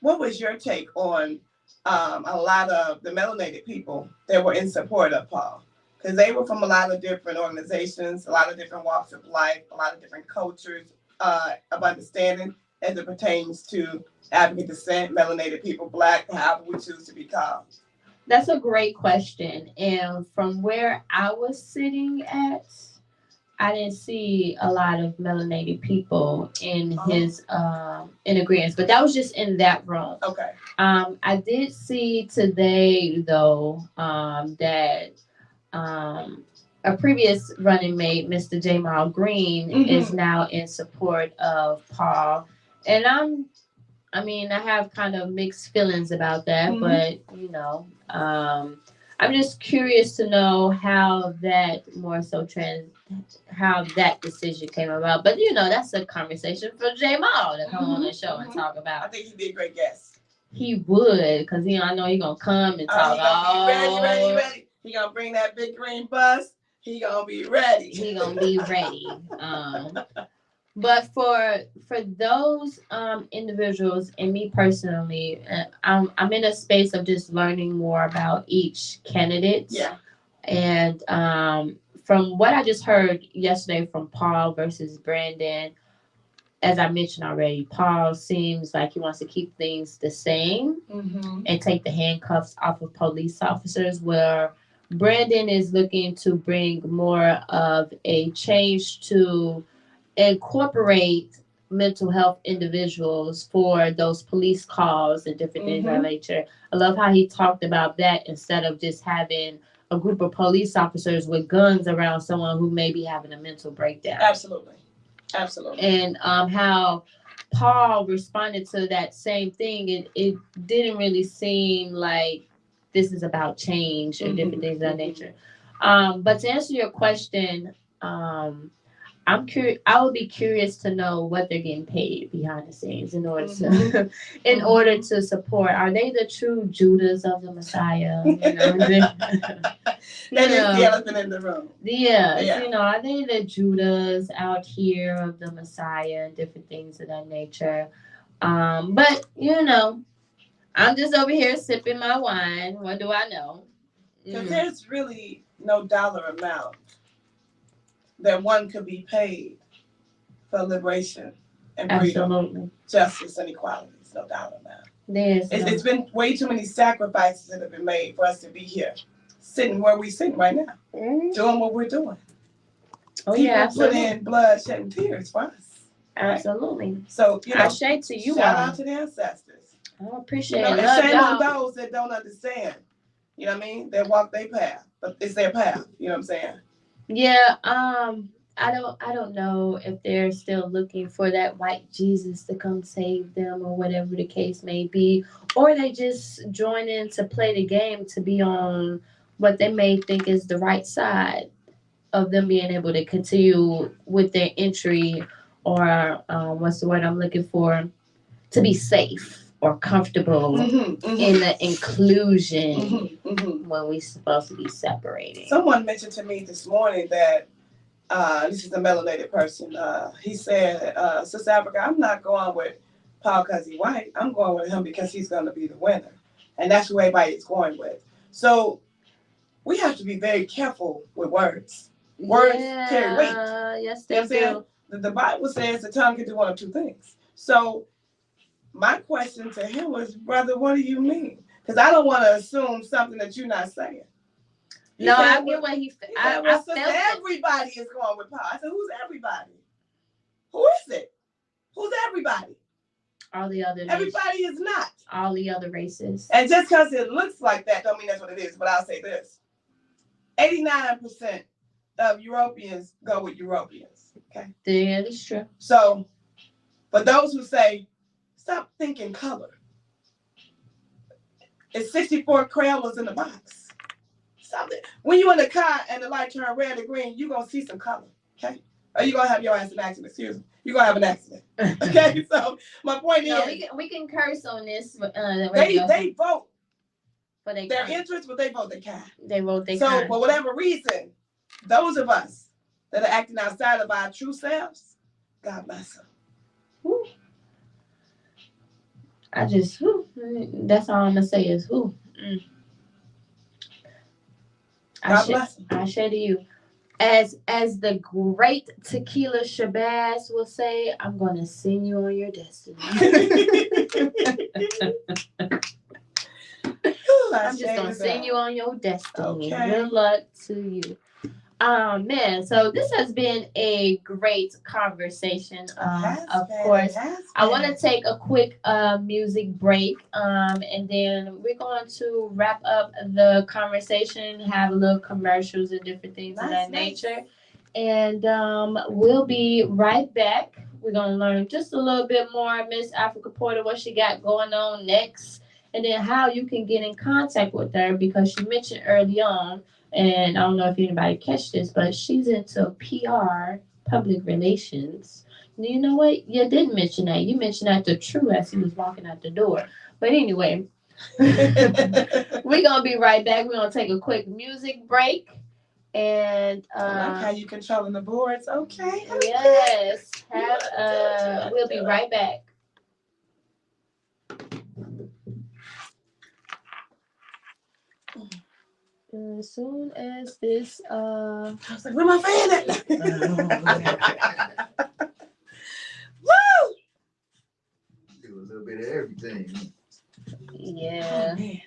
what was your take on a lot of the melanated people that were in support of Paul? Because they were from a lot of different organizations, a lot of different walks of life, a lot of different cultures of understanding as it pertains to African descent, melanated people, Black, however we choose to be called. That's a great question. And from where I was sitting at, I didn't see a lot of melanated people in his in agreement, but that was just in that room. Okay. I did see today though that a previous running mate, Mr. Jamal Green, is now in support of Paul, and I mean, I have kind of mixed feelings about that, Mhm. but I'm just curious to know how that more so how that decision came about. But that's a conversation for J Maul to come on the show and talk I about. think he'd be a great guest. He would, because I know he's gonna come and talk. He gonna be ready. He gonna bring that big green bus. He gonna be ready. He gonna be ready. But for those individuals and me personally, I'm in a space of just learning more about each candidate. Yeah. And from what I just heard yesterday from Paul versus Brandon, as I mentioned already, Paul seems like he wants to keep things the same and take the handcuffs off of police officers, where Brandon is looking to bring more of a change to incorporate mental health individuals for those police calls and different things of that nature. I love how he talked about that instead of just having a group of police officers with guns around someone who may be having a mental breakdown. Absolutely. And how Paul responded to that same thing, it didn't really seem like this is about change or different things of that nature. But to answer your question, I'm curious. I would be curious to know what they're getting paid behind the scenes in order to, order to support. Are they the true Judas of the Messiah? That is the elephant in the room. Yeah. Are they the Judas out here of the Messiah and different things of that nature? But I'm just over here sipping my wine. What do I know? Because there's really no dollar amount that one could be paid for liberation and freedom, absolutely, justice, and equality. There's no dollar amount. It's been way too many sacrifices that have been made for us to be here, sitting where we're sitting right now, doing what we're doing. People put in blood, shedding tears for us. Absolutely. Right? So, I shade to you. Shout out to the ancestors. I appreciate it. And shame on those that don't understand. You know what I mean? They walk their path, but it's their path. You know what I'm saying? Yeah. I don't know if they're still looking for that white Jesus to come save them or whatever the case may be, or they just join in to play the game to be on what they may think is the right side of them being able to continue with their entry, or what's the word I'm looking for, to be safe or comfortable in the inclusion when we're supposed to be separating. Someone mentioned to me this morning that this is a melanated person. He said, Sister Africa, I'm not going with Paul because he's white. I'm going with him because he's going to be the winner. And that's who everybody's going with. So we have to be very careful with words. Words carry weight. Yes, they do. The Bible says the tongue can do one of two things. So my question to him was, brother, what do you mean? Because I don't want to assume something that you're not saying. I get what he said. I felt everybody is going with Paul. I said, who's everybody? Who is it? Who's everybody? All the other everybody is not. All the other races. And just because it looks like that don't mean that's what it is. But I'll say this. 89% of Europeans go with Europeans. Okay? Yeah, that's true. So for those who say, stop thinking color. It's 64 Crayolas in the box. When you're in the car and the light turn red or green, you're going to see some color, okay? Or you're going to have your ass in an accident. Excuse me. You're going to have an accident, okay? So my point is... We can curse on this. They vote for their interests, but they vote their kind. They vote their kind. So for whatever reason, those of us that are acting outside of our true selves, God bless them. Woo. That's all I'm going to say is who. I share to you. As the great Tequila Shabazz will say, I'm going to send you on your destiny. I'm just going to send you on your destiny. Okay. Good luck to you. Man, so this has been a great conversation. Of course, I want to take a quick music break, and then we're going to wrap up the conversation, have a little commercials and different things of that nature, and we'll be right back We're gonna learn just a little bit more, Miss Africa Porter, what she got going on next, and then how you can get in contact with her because she mentioned early on, and I don't know if anybody catch this, but she's into PR, public relations. You know what? You did mention that. You mentioned that to True as he was walking out the door. But anyway, we're gonna be right back. We're gonna take a quick music break. And I like how you controlling the boards. Okay. Yes. We'll be right back. As soon as this I was like, where my fan at? Woo! Do a little bit of everything. Yeah. Oh man.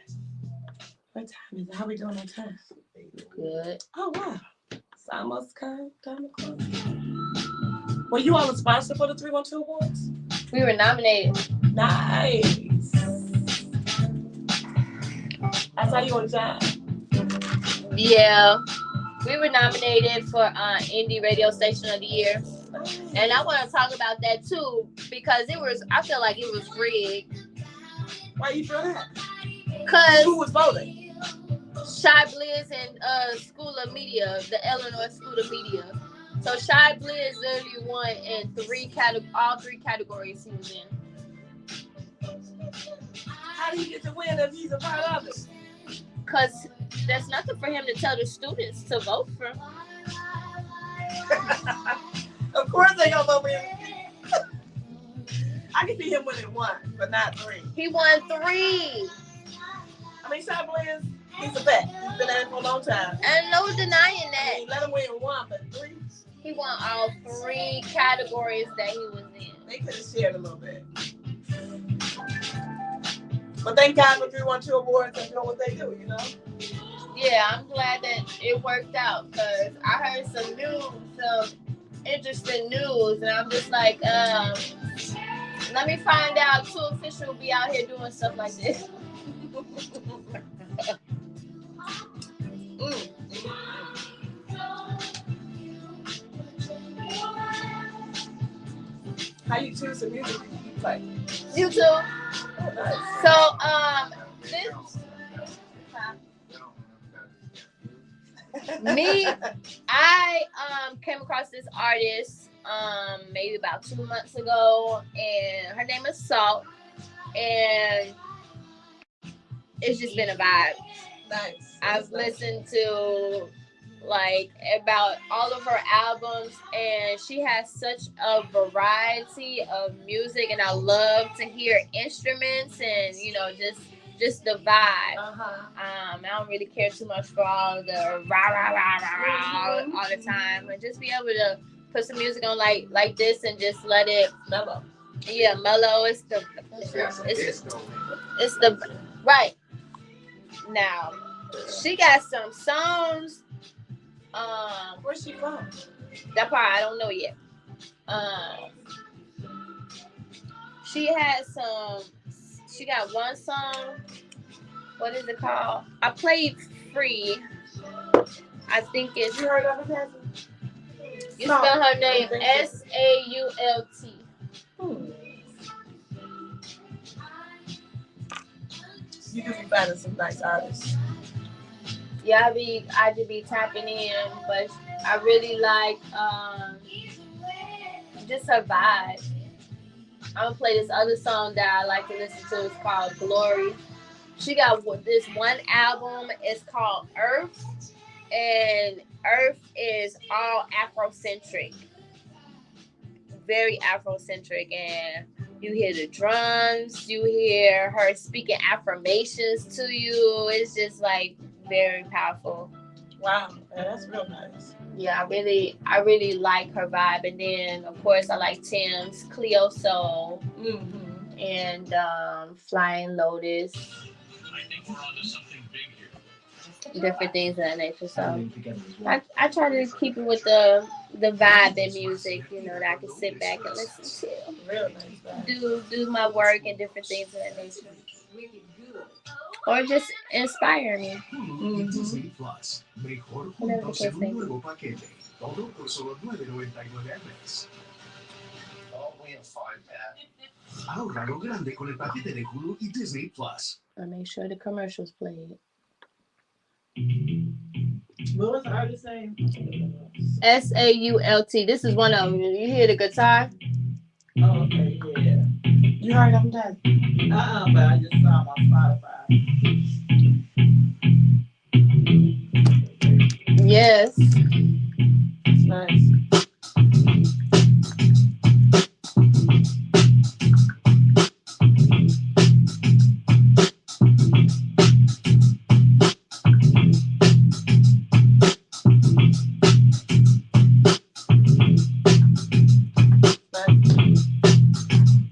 What time is it? How we doing on time? Good. Oh wow. It's almost time to close. Were you all a sponsor for the 312 Awards? We were nominated. Nice. That's how you on time. Yeah. We were nominated for Indie Radio Station of the Year. And I want to talk about that too because I feel like it was rigged. Why you feel that? Because who was voting? Shy Blizz and School of Media, the Illinois School of Media. So Shy Blizz literally won in all three categories he was in. How do you get to win if he's a part of it? Because there's nothing for him to tell the students to vote for. Of course they gonna vote for him. I can see him winning one, but not three. He won 3. I mean, Shy Blizz, he's a vet. He's been at it for a long time. And no denying that. I mean, let him win one, but 3. He won all 3 categories that he was in. They could have shared a little bit. But thank God for 312 Awards and doing what they do, you know? Yeah, I'm glad that it worked out because I heard some interesting news, and I'm just like, let me find out 2 officials will be out here doing stuff like this. How you choose the music you play? YouTube. Oh, nice. So, I came across this artist maybe about 2 months ago, and her name is Salt, and it's just been a vibe. Nice. I've listened to like about all of her albums, and she has such a variety of music, and I love to hear instruments and just the vibe. I don't really care too much for all the rah rah rah rah rah all the time, and just be able to put some music on like this and just let it mellow. Yeah, mellow. It's the right now. She got some songs. Where's she from? That part I don't know yet. She got one song. What is it called? I played Free. I think it's. You heard of it, You spell her name SAULT. You do be finding some nice artists. Yeah, I just be tapping in, but I really like just her vibe. I'm gonna play this other song that I like to listen to. It's called Glory. She got this one album. It's called Earth, and Earth is all Afrocentric, very Afrocentric, and you hear the drums, you hear her speaking affirmations to you. It's just like very powerful. Wow, yeah, that's real nice. Yeah, I really like her vibe, and then of course I like Tim's Cleo Soul and Flying Lotus. I think we're onto something big here. Different things of that nature. So I try to keep it with the vibe and music, that I can sit back and listen to. Real nice vibe. Do my work and different things of that nature. Or just inspire me. Whatever the case may be. Ahorra lo grande con el paquete de Hulu y Disney Plus. I make sure the commercials played. What was the artist name? SAULT. This is one of them. You hear the guitar? Oh, okay, yeah. You heard them, Dad? But I just saw them on Spotify. Yes. It's nice.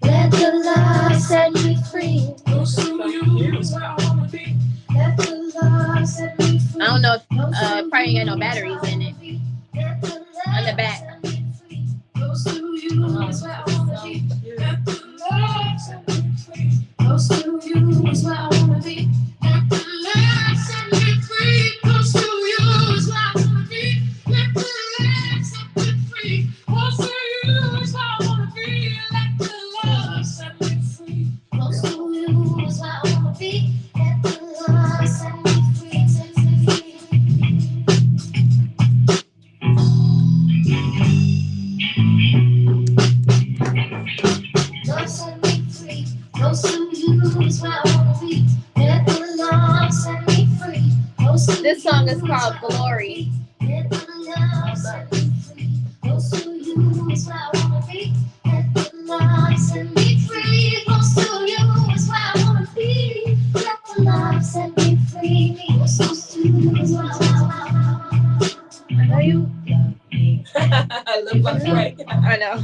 Let the love set me free. Let the love set me free. I don't know if probably ain't got no batteries in it. On the back. Close to you is where I wanna be. Let the love set me free. Close to you is where I wanna be. Let the love set me free. Close to you is where I wanna be. Let the love set me free. Close to you is where I wanna be. Let the love set me free. Close to you is where I wanna be. Let the love set me free. Love set me free. Close to you is where I wanna be. Let the love set me free. This song is called Glory. Let the love set me free. Close to you is where I wanna be. Let the love set me free. Close to you is where I wanna be. Let the love set me free. Close to you is where I wanna be. I know you love me. I look like right. I know.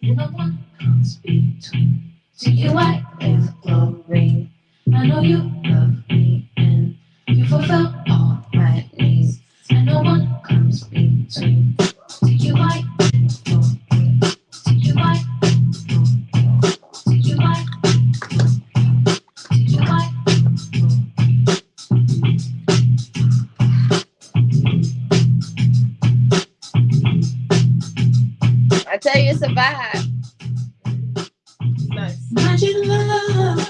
No one comes between. To you I give glory. I know you love me and you fulfill all my needs. And no one comes between. To you I give glory. To you I give glory. To you I give glory. To you I I tell you, it's a vibe. Nice. Magic love.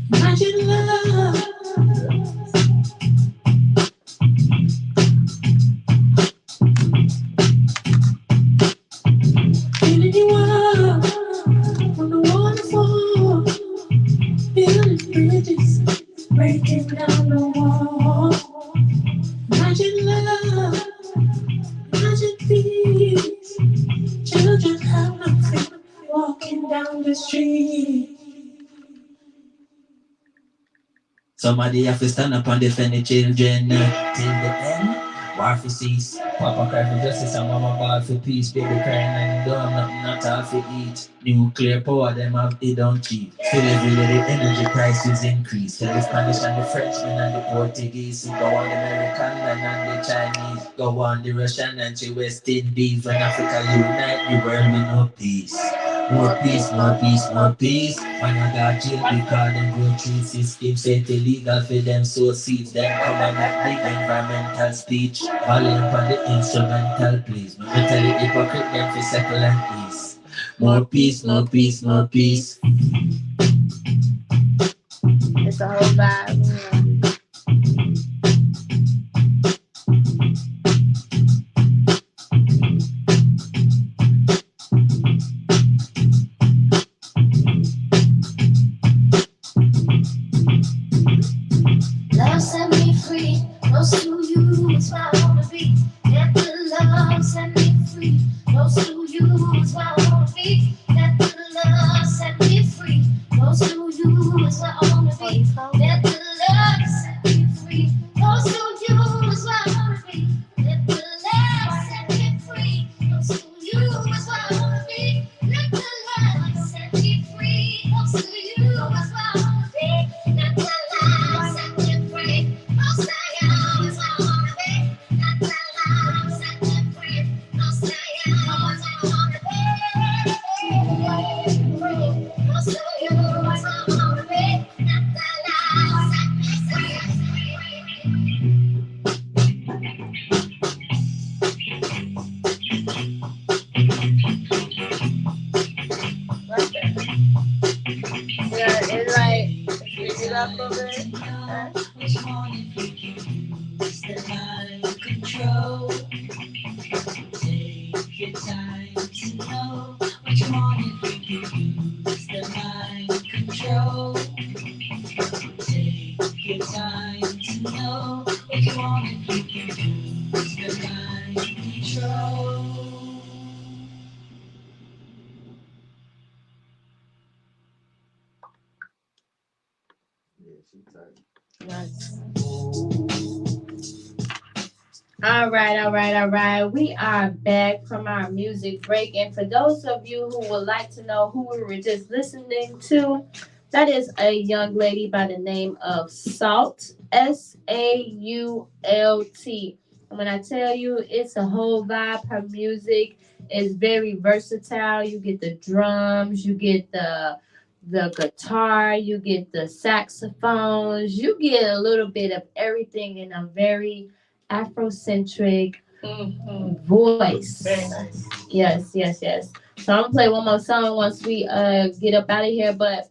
Magic love. Feeling you up on the waterfall. Building bridges, breaking down the walls. Magic love, magic peace. Children have nothing walking down the street. Somebody have to stand up and defend the children till the end. War for cease. Papa cry for justice and mama ball for peace. Baby crying and dumb, nothing not all for eat. Nuclear power, them have it on cheap. Still every day the energy prices increase. The Spanish and the Frenchmen and the Portuguese. Go on the American and the Chinese. Go on the Russian and the West Indies. When Africa unite, the world will no peace. More peace, more peace, more peace. When I got jail because them grow tree system set illegal for them sow seeds. Then come and make big environmental speech. Volume for the instrumental please. No me tell the hypocrite them for settle and peace. More peace, more peace, more peace. It's a whole vibe. Love set me free, close to you is where I wanna be. Let the love set me free, close to you is where I wanna be. Let the love set me free, close to you is where I wanna be. Let the love set me free, close to you is where I wanna be. Let the love set me free, close to you is where I wanna be. Let the love set me free, close to you is where I wanna be. Let the love set me free, close to you is where I wanna be. Let the love set me free, close to you is where I wanna be. up a little bit. Which one if you use the mind control? Take your time to know which one if you use the mind control. Take your time to know which one if you use the mind control. Yeah, she tight. Nice. All right. We are back from our music break. And for those of you who would like to know who we were just listening to, that is a young lady by the name of Salt, Sault. And when I tell you it's a whole vibe, her music is very versatile. You get the drums, you get the guitar, you get the saxophones, you get a little bit of everything in a very Afrocentric voice. Very nice. Yes. So I'm gonna play one more song once we get up out of here, but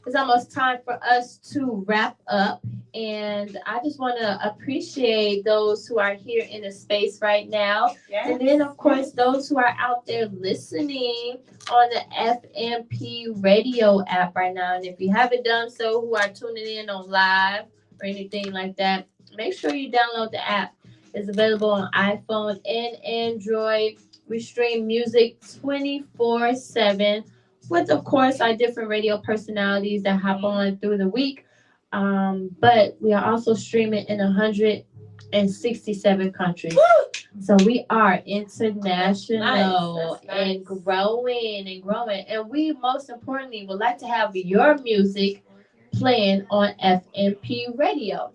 it's almost time for us to wrap up. And I just want to appreciate those who are here in the space right now. Yes. And then, of course, those who are out there listening on the FMP radio app right now. And if you haven't done so, who are tuning in on live or anything like that, make sure you download the app. It's available on iPhone and Android. We stream music 24/7 with, of course, our different radio personalities that hop on through the week. But we are also streaming in 167 countries. So we are international. That's nice. And growing. And we, most importantly, would like to have your music playing on FMP radio.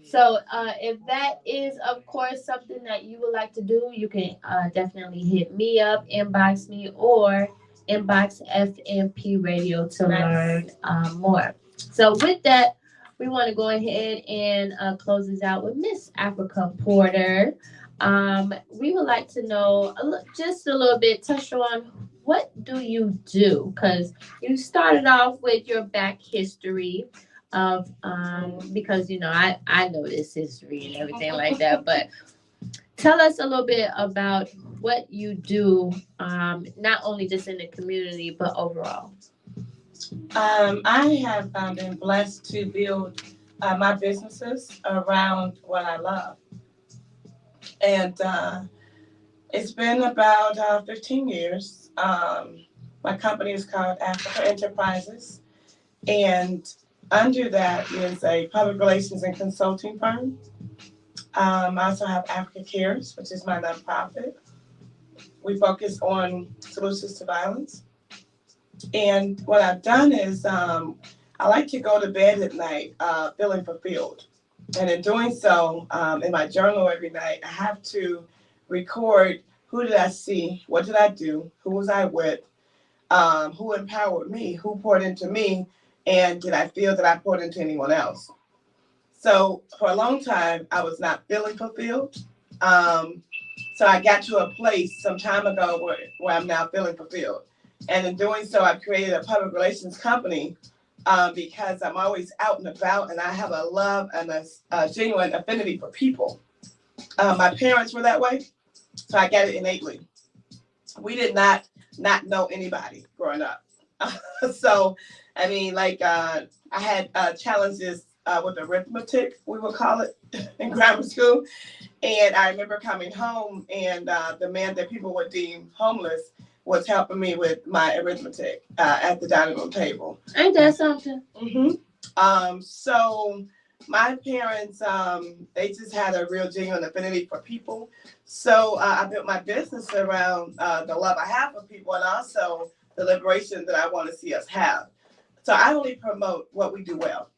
So if that is, of course, something that you would like to do, you can definitely hit me up, inbox me, or inbox FMP radio to learn more. So with that, we want to go ahead and close this out with Miss Afrika Porter. We would like to know just a little bit, touch on what do you do? Because you started off with your back history of because I know this history and everything like that, but tell us a little bit about what you do, not only just in the community but overall. I have been blessed to build my businesses around what I love, and it's been about 15 years. My company is called Afrika Enterprises, and under that is a public relations and consulting firm. I also have Africa Cares, which is my nonprofit. We focus on solutions to violence. And what I've done is I like to go to bed at night feeling fulfilled. And in doing so, in my journal every night, I have to record who did I see, what did I do, who was I with, who empowered me, who poured into me, and did I feel that I poured into anyone else? So for a long time, I was not feeling fulfilled. So I got to a place some time ago where I'm now feeling fulfilled. And in doing so, I've created a public relations company because I'm always out and about, and I have a love and a genuine affinity for people. My parents were that way, so I got it innately. We did not know anybody growing up. So, I mean, like I had challenges with arithmetic, we would call it, in grammar school. And I remember coming home, and the man that people would deem homeless was helping me with my arithmetic at the dining room table. Ain't that something? Mm-hmm. So my parents, they just had a real genuine affinity for people. So I built my business around the love I have for people, and also the liberation that I want to see us have. So I only promote what we do well.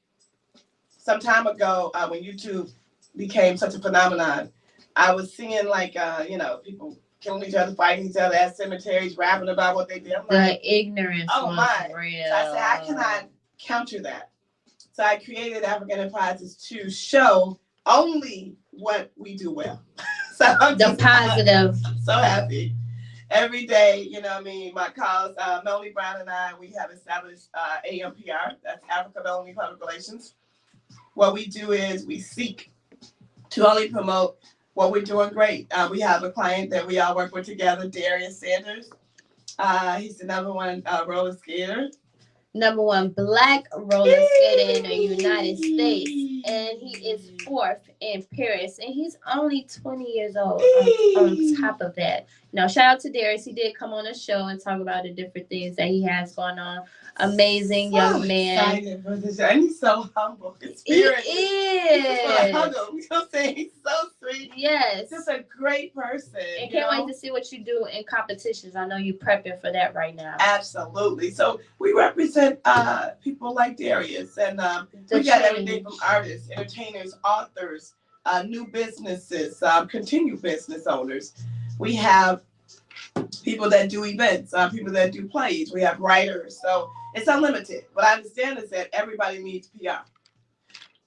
Some time ago, when YouTube became such a phenomenon, I was seeing people killing each other, fighting each other at cemeteries, rapping about what they did. I'm like, the ignorance. oh my! Real. So I said I cannot counter that. So I created African Enterprises to show only what we do well. So I'm the positive. so happy. every day, you know what I mean, my calls, Melanie Brown and I, we have established AMPR, that's Africa Melanie Public Relations. What we do is we seek to only promote what we're doing great. We have a client that we all work with together, Darius Sanders. He's the #1 roller skater. #1 black roller skater in the United States, and he is 4th in Paris, and he's only 20 years old. On top of that, now shout out to Darius. He did come on the show and talk about the different things that he has going on. Amazing young man. Excited for this, and he's so humble. His spirit he is. He's so sweet. Yes, just a great person. And can't wait to see what you do in competitions. I know you're prepping for that right now. Absolutely. So we represent people like Darius, and we got everything from artists, entertainers, authors, new businesses, continued business owners. We have people that do events, people that do plays. We have writers. So it's unlimited. What I understand is that everybody needs PR.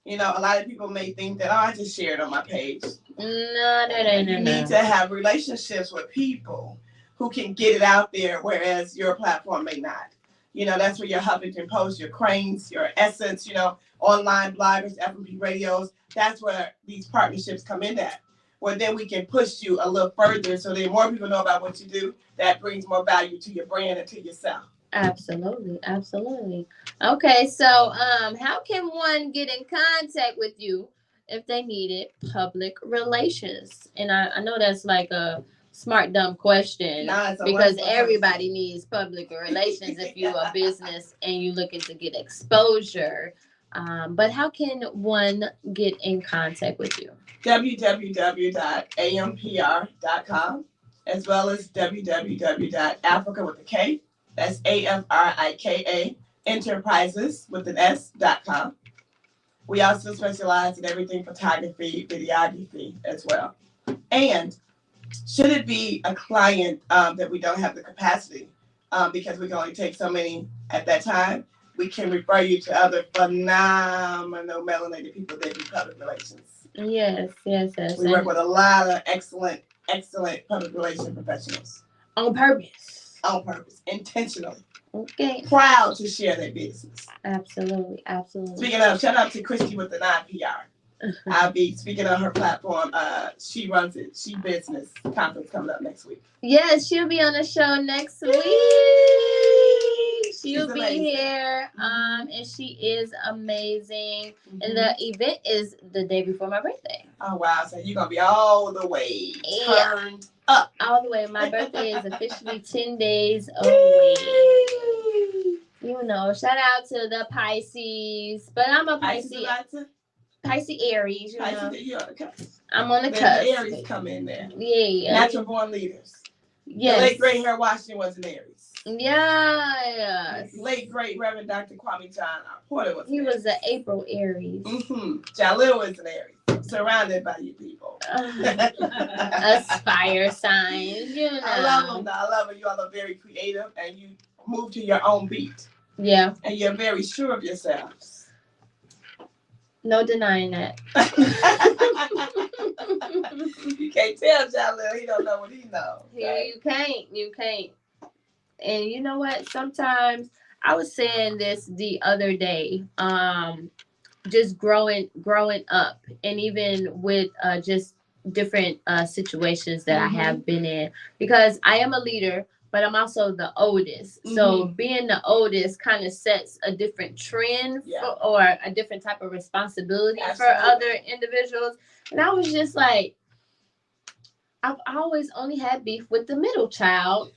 You know, a lot of people may think that, I just shared on my page. No. You need to have relationships with people who can get it out there, whereas your platform may not. You know, that's where your Huffington Post, your Cranes, your Essence, you know, online bloggers, F&P radios. That's where these partnerships come in at. Where then we can push you a little further so that more people know about what you do. That brings more value to your brand and to yourself. Absolutely. Okay, so how can one get in contact with you if they needed public relations? And I know that's like a smart dumb question, because everybody needs public relations if you're a business and you're looking to get exposure. But how can one get in contact with you? www.ampr.com, as well as www.africa with a K, that's AFRIKA, enterprises with an S.com. We also specialize in everything photography, videography as well. And should it be a client that we don't have the capacity, because we can only take so many at that time, we can refer you to other phenomenal melanated people that do public relations. Yes. We work with a lot of excellent public relations professionals. On purpose, intentionally. Okay. Proud to share their business. Absolutely. Speaking of, shout out to Christy with the non-PR. I'll be speaking on her platform. She runs it. She Business conference coming up next week. Yes, she'll be on the show next week. She'll be here. And she is amazing. Mm-hmm. And the event is the day before my birthday. Oh wow! So you're gonna be all the way turned up. All the way. My birthday is officially 10 days away. You know, shout out to the Pisces. But I'm a Pisces. Pisces Aries, you know. I'm on the cusp. The Aries come in there. Yeah. Natural born leaders. Yes. The late great Harold Washington was an Aries. Yeah. Late great Reverend Dr. Kwame John Porter was. He was an April Aries. Jalil was an Aries. Surrounded by you people. Aspire signs, you know. I love them. I love it. You all are very creative and you move to your own beat. Yeah. And you're very sure of yourselves. No denying that. You can't tell Jalil. He don't know what he knows. Right? You can't. And you know what? Sometimes I was saying this the other day. Just growing up, and even with just different situations that I have been in, because I am a leader, but I'm also the oldest. So being the oldest kind of sets a different trend or a different type of responsibility for other individuals. And I was just like, I've always only had beef with the middle child.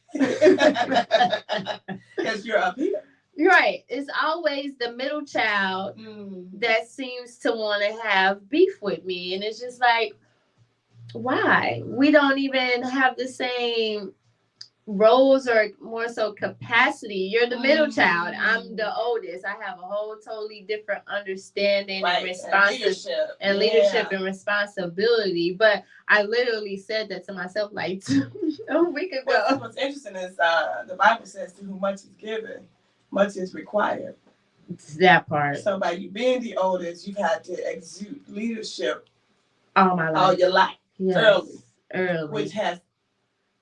Because you're up here. Right. It's always the middle child that seems to want to have beef with me. And it's just like, why? We don't even have the same roles or more so capacity. You're the middle child. I'm the oldest. I have a whole totally different understanding and leadership and responsibility. But I literally said that to myself like a week ago. What's interesting is the Bible says to whom much is given, much is required. That part. So by you being the oldest, you've had to exude leadership all my life. All your life. Yes. Early. Which has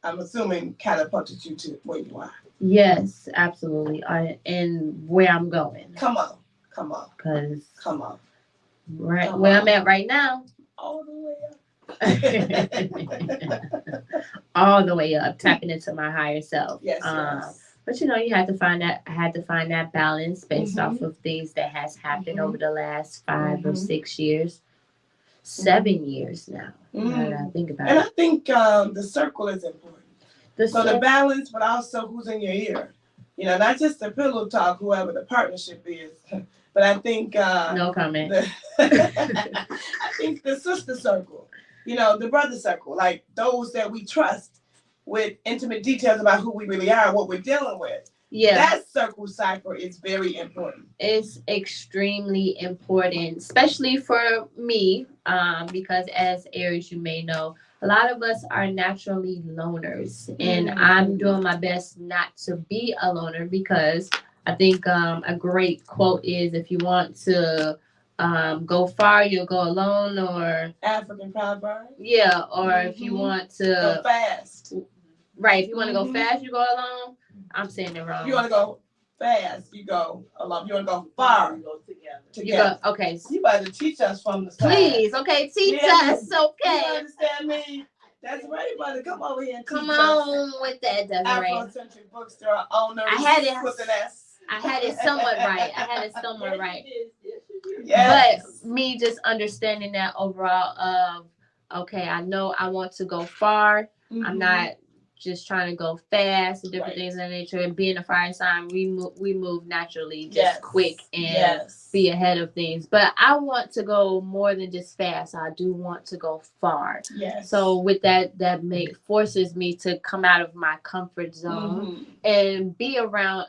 I'm assuming catapulted you to where you are. Yes, absolutely. And where I'm going. Come on. Come on. Because Come on. right Come where on. I'm at right now, All the way up. all the way up, tapping into my higher self. Yes, yes. But you know, you have to find that. I had to find that balance based Mhm. off of things that has happened Mhm. over the last 5 or Mhm. 6 years, 7 years now. Now that I think about And it, I think the circle is important. So the balance, but also who's in your ear. You know, not just the pillow talk, whoever the partnership is. But I think no comment. I think the sister circle, you know, the brother circle, like those that we trust with intimate details about who we really are, what we're dealing with. Yeah. That circle cipher is very important. It's extremely important, especially for me, because as Aries, you may know, a lot of us are naturally loners, and I'm doing my best not to be a loner because I think a great quote is, if you want to go far, you'll go alone, or African proverb. Yeah, or if you want to go fast. Right, if you want to go fast, you go alone. I'm saying it wrong. You want to go fast, you go alone. You want to go far, you go together. You go, okay. You better teach us from the side. Please, okay, teach us, okay. You understand me? That's right, brother. Come over here and teach us. Come on with that, Desiree. Afrocentric bookstore owner. I had it with an S. I had it somewhat right. I had it somewhat right. Yes. But me just understanding that overall of, okay, I know I want to go far. I'm not just trying to go fast and different things of that nature. And being a fire sign, we move naturally, just quick and be ahead of things. But I want to go more than just fast. I do want to go far. Yes. So with that forces me to come out of my comfort zone and be around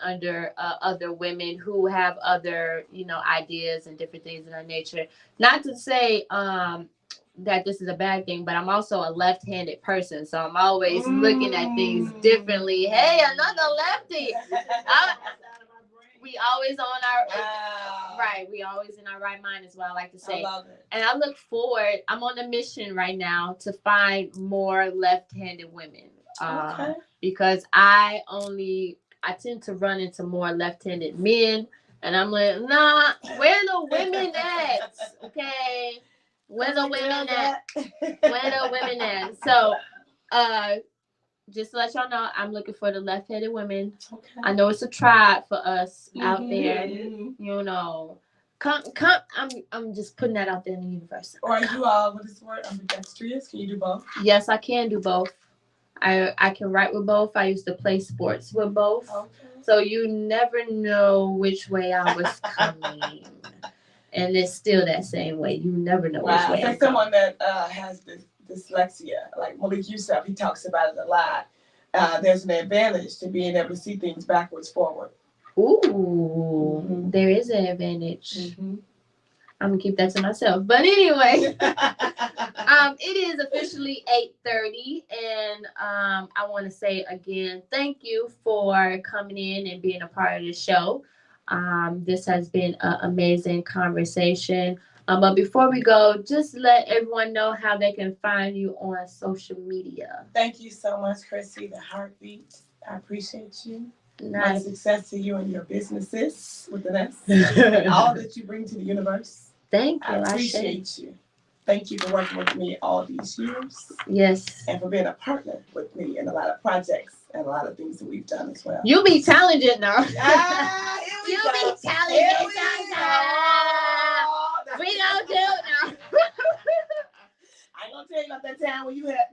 other women who have other, you know, ideas and different things of that nature. Not to say that this is a bad thing, but I'm also a left-handed person, so I'm always looking at things differently. Hey, another lefty. We always on our right. We always in our right mind is what I like to say. I love it. And I look forward. I'm on a mission right now to find more left-handed women. Because I tend to run into more left-handed men, and I'm like, nah, where the women at? Okay. Where the women at? Where the women at? So, just to let y'all know, I'm looking for the left-handed women. Okay. I know it's a tribe for us out there. You know, come. I'm just putting that out there in the universe. Or are you what is the word? Ambidextrous? Can you do both? Yes, I can do both. I can write with both. I used to play sports with both. Okay. So you never know which way I was coming. And it's still that same way. You never know which way. Like someone that has this dyslexia, like Malik Yusuf, he talks about it a lot. There's an advantage to being able to see things backwards, forward. Ooh, there is an advantage. I'm gonna keep that to myself. But anyway, it is officially 8:30, and I want to say again, thank you for coming in and being a part of the show. This has been an amazing conversation. But before we go, just let everyone know how they can find you on social media. Thank you so much, Chrissy, the heartbeat. I appreciate you. Nice. Much success to you and your businesses with an S. And all that you bring to the universe. Thank you. I appreciate you. Thank you for working with me all these years. Yes. And for being a partner with me in a lot of projects and a lot of things that we've done as well. You be talented now. You be talented. We don't do it now. I ain't gonna tell you about that time when you had.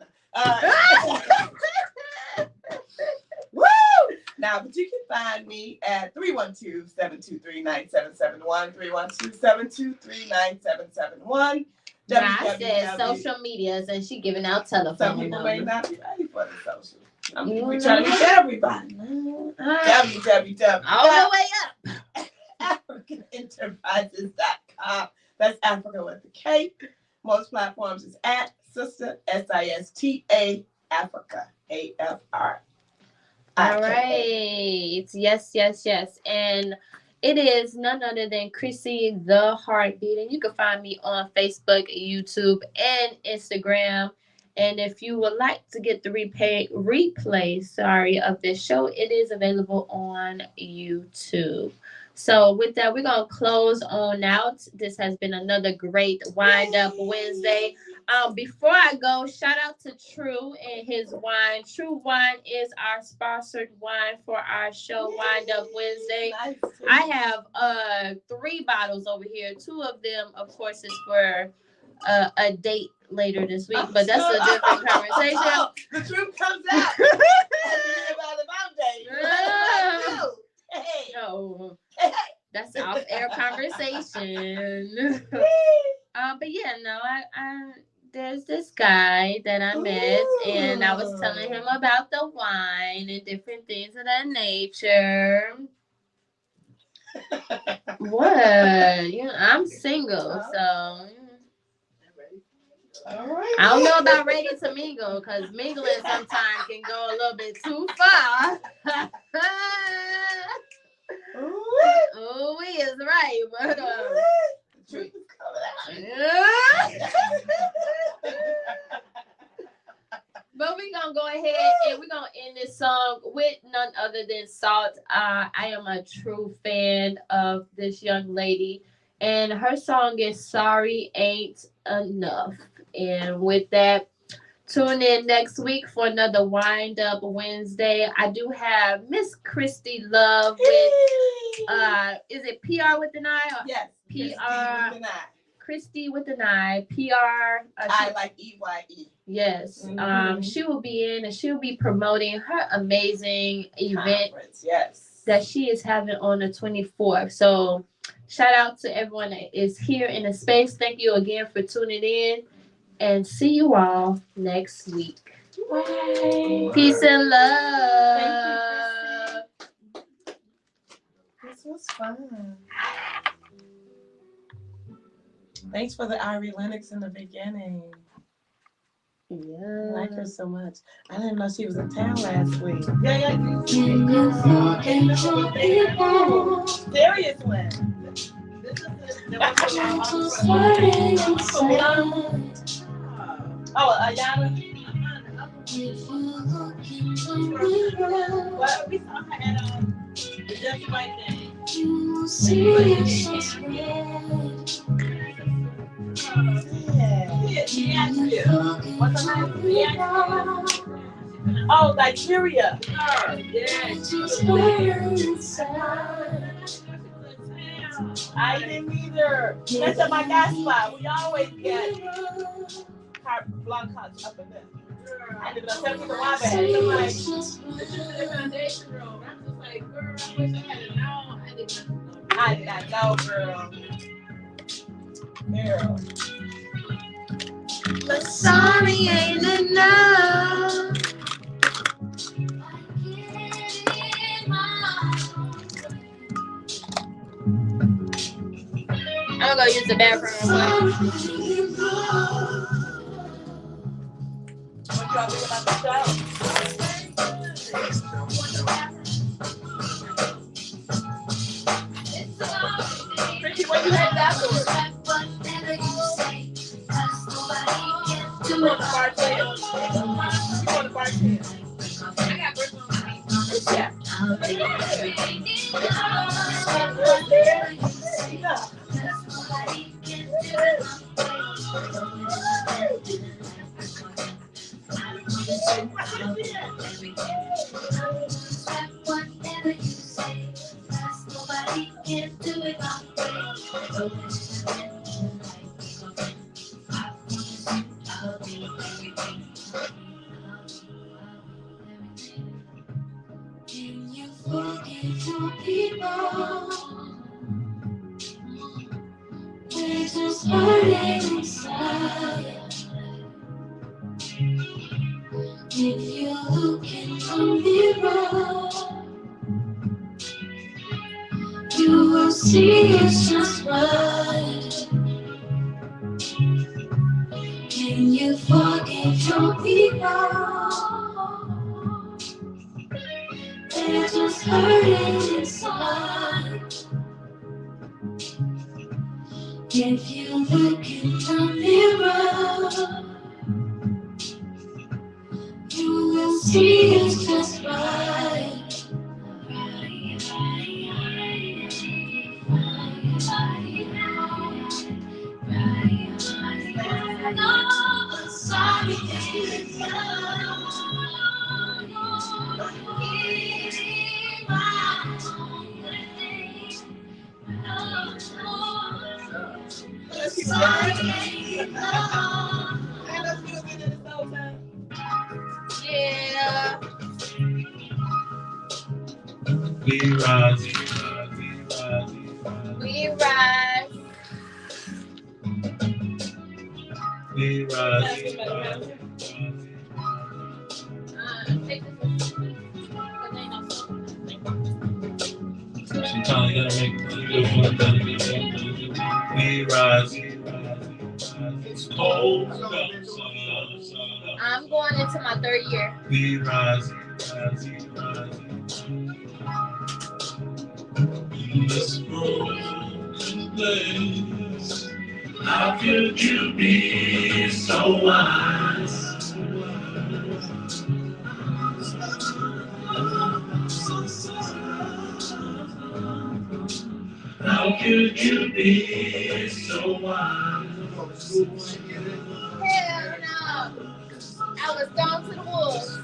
Woo! Now, but you can find me at 312-723-9771, 312-723-9771. I said social medias, and she giving out telephone Some people numbers. may not be ready for the social. We're trying to reach everybody. www. All the way up. AfricanEnterprises.com. That's Africa with the K. Most platforms is at Sister SISTA Africa AFR. All right. Yes. And it is none other than Chrissy the Heartbeat. And you can find me on Facebook, YouTube, and Instagram. And if you would like to get the replay of this show, it is available on YouTube. So with that, we're gonna close on out. This has been another great Wind Up Wednesday. Before I go, shout out to True and his wine. True Wine is our sponsored wine for our show, Wind Up Wednesday. I have 3 bottles over here. 2 of them, of course, is for a date later this week, but that's a different conversation. The truth comes out. Hey. Oh, that's off-air conversation. But yeah, no, I there's this guy that I met, and I was telling him about the wine and different things of that nature. What? You know, I'm single, so. All right. I don't know about ready to mingle, because mingling sometimes can go a little bit too far. Oh, we is right, but the truth is but we're gonna go ahead and we're gonna end this song with none other than Salt. I am a true fan of this young lady, and her song is Sorry Ain't Enough. And with that, tune in next week for another Wind Up Wednesday. I do have Miss Christy Love with is it PR with an I? Yes. PR. Christy with an I. PR. I like EYE. Yes. She will be in and she'll be promoting her amazing event. Yes. That she is having on the 24th. So shout out to everyone that is here in the space. Thank you again for tuning in. And see you all next week. Bye. Peace and love. Thank you, this was fun. Thanks for the Irie Lennox in the beginning. Yeah. I like her so much. I didn't know she was in town last week. Yeah. Serious one. Oh, Ayana. What? We saw her at the Just Right Thing. What's her name? Oh, Nigeria. I didn't either. That's at my gas spot. We always get block cuts up in there. I live in a 70 Wine bag. I'm like, this is the foundation room. I'm just like, girl, I wish I had it now. I did not know, girl. But sorry ain't enough. I'm gonna go use the bathroom. What y'all think about the show? Ricky, what you had afterwards? You want the bartender? You want the bartender? I got birthday. Yeah. Can you forget your people? We're just hurting inside. If you look in the mirror, you will see it's just right. Can you forget your people? They're just hurting inside. If you look in the mirror, see is just right. Yeah. We rise, We rise. we rise. Take this. Sometimes you gotta make we rise. It's cold. I'm going into my 3rd year. We rise. This broken place. How could you be so wise? How could you be so wise? Hell no. I was gone to the woods.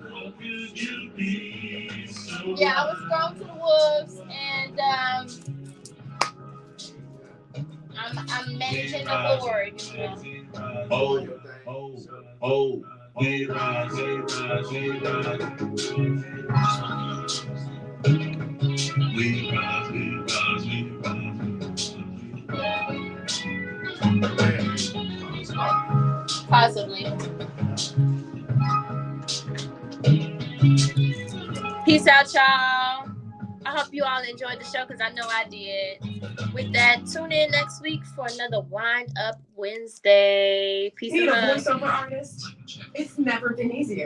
How could you be so Yeah, I was gone to the woods, and I'm managing the board. You know? Oh, we rise, we rise, we rise. We rise, we rise, we rise. Possibly. Peace out, y'all. I hope you all enjoyed the show because I know I did. With that, tune in next week for another Wind Up Wednesday. Peace Being and a love. voiceover artist, it's never been easier.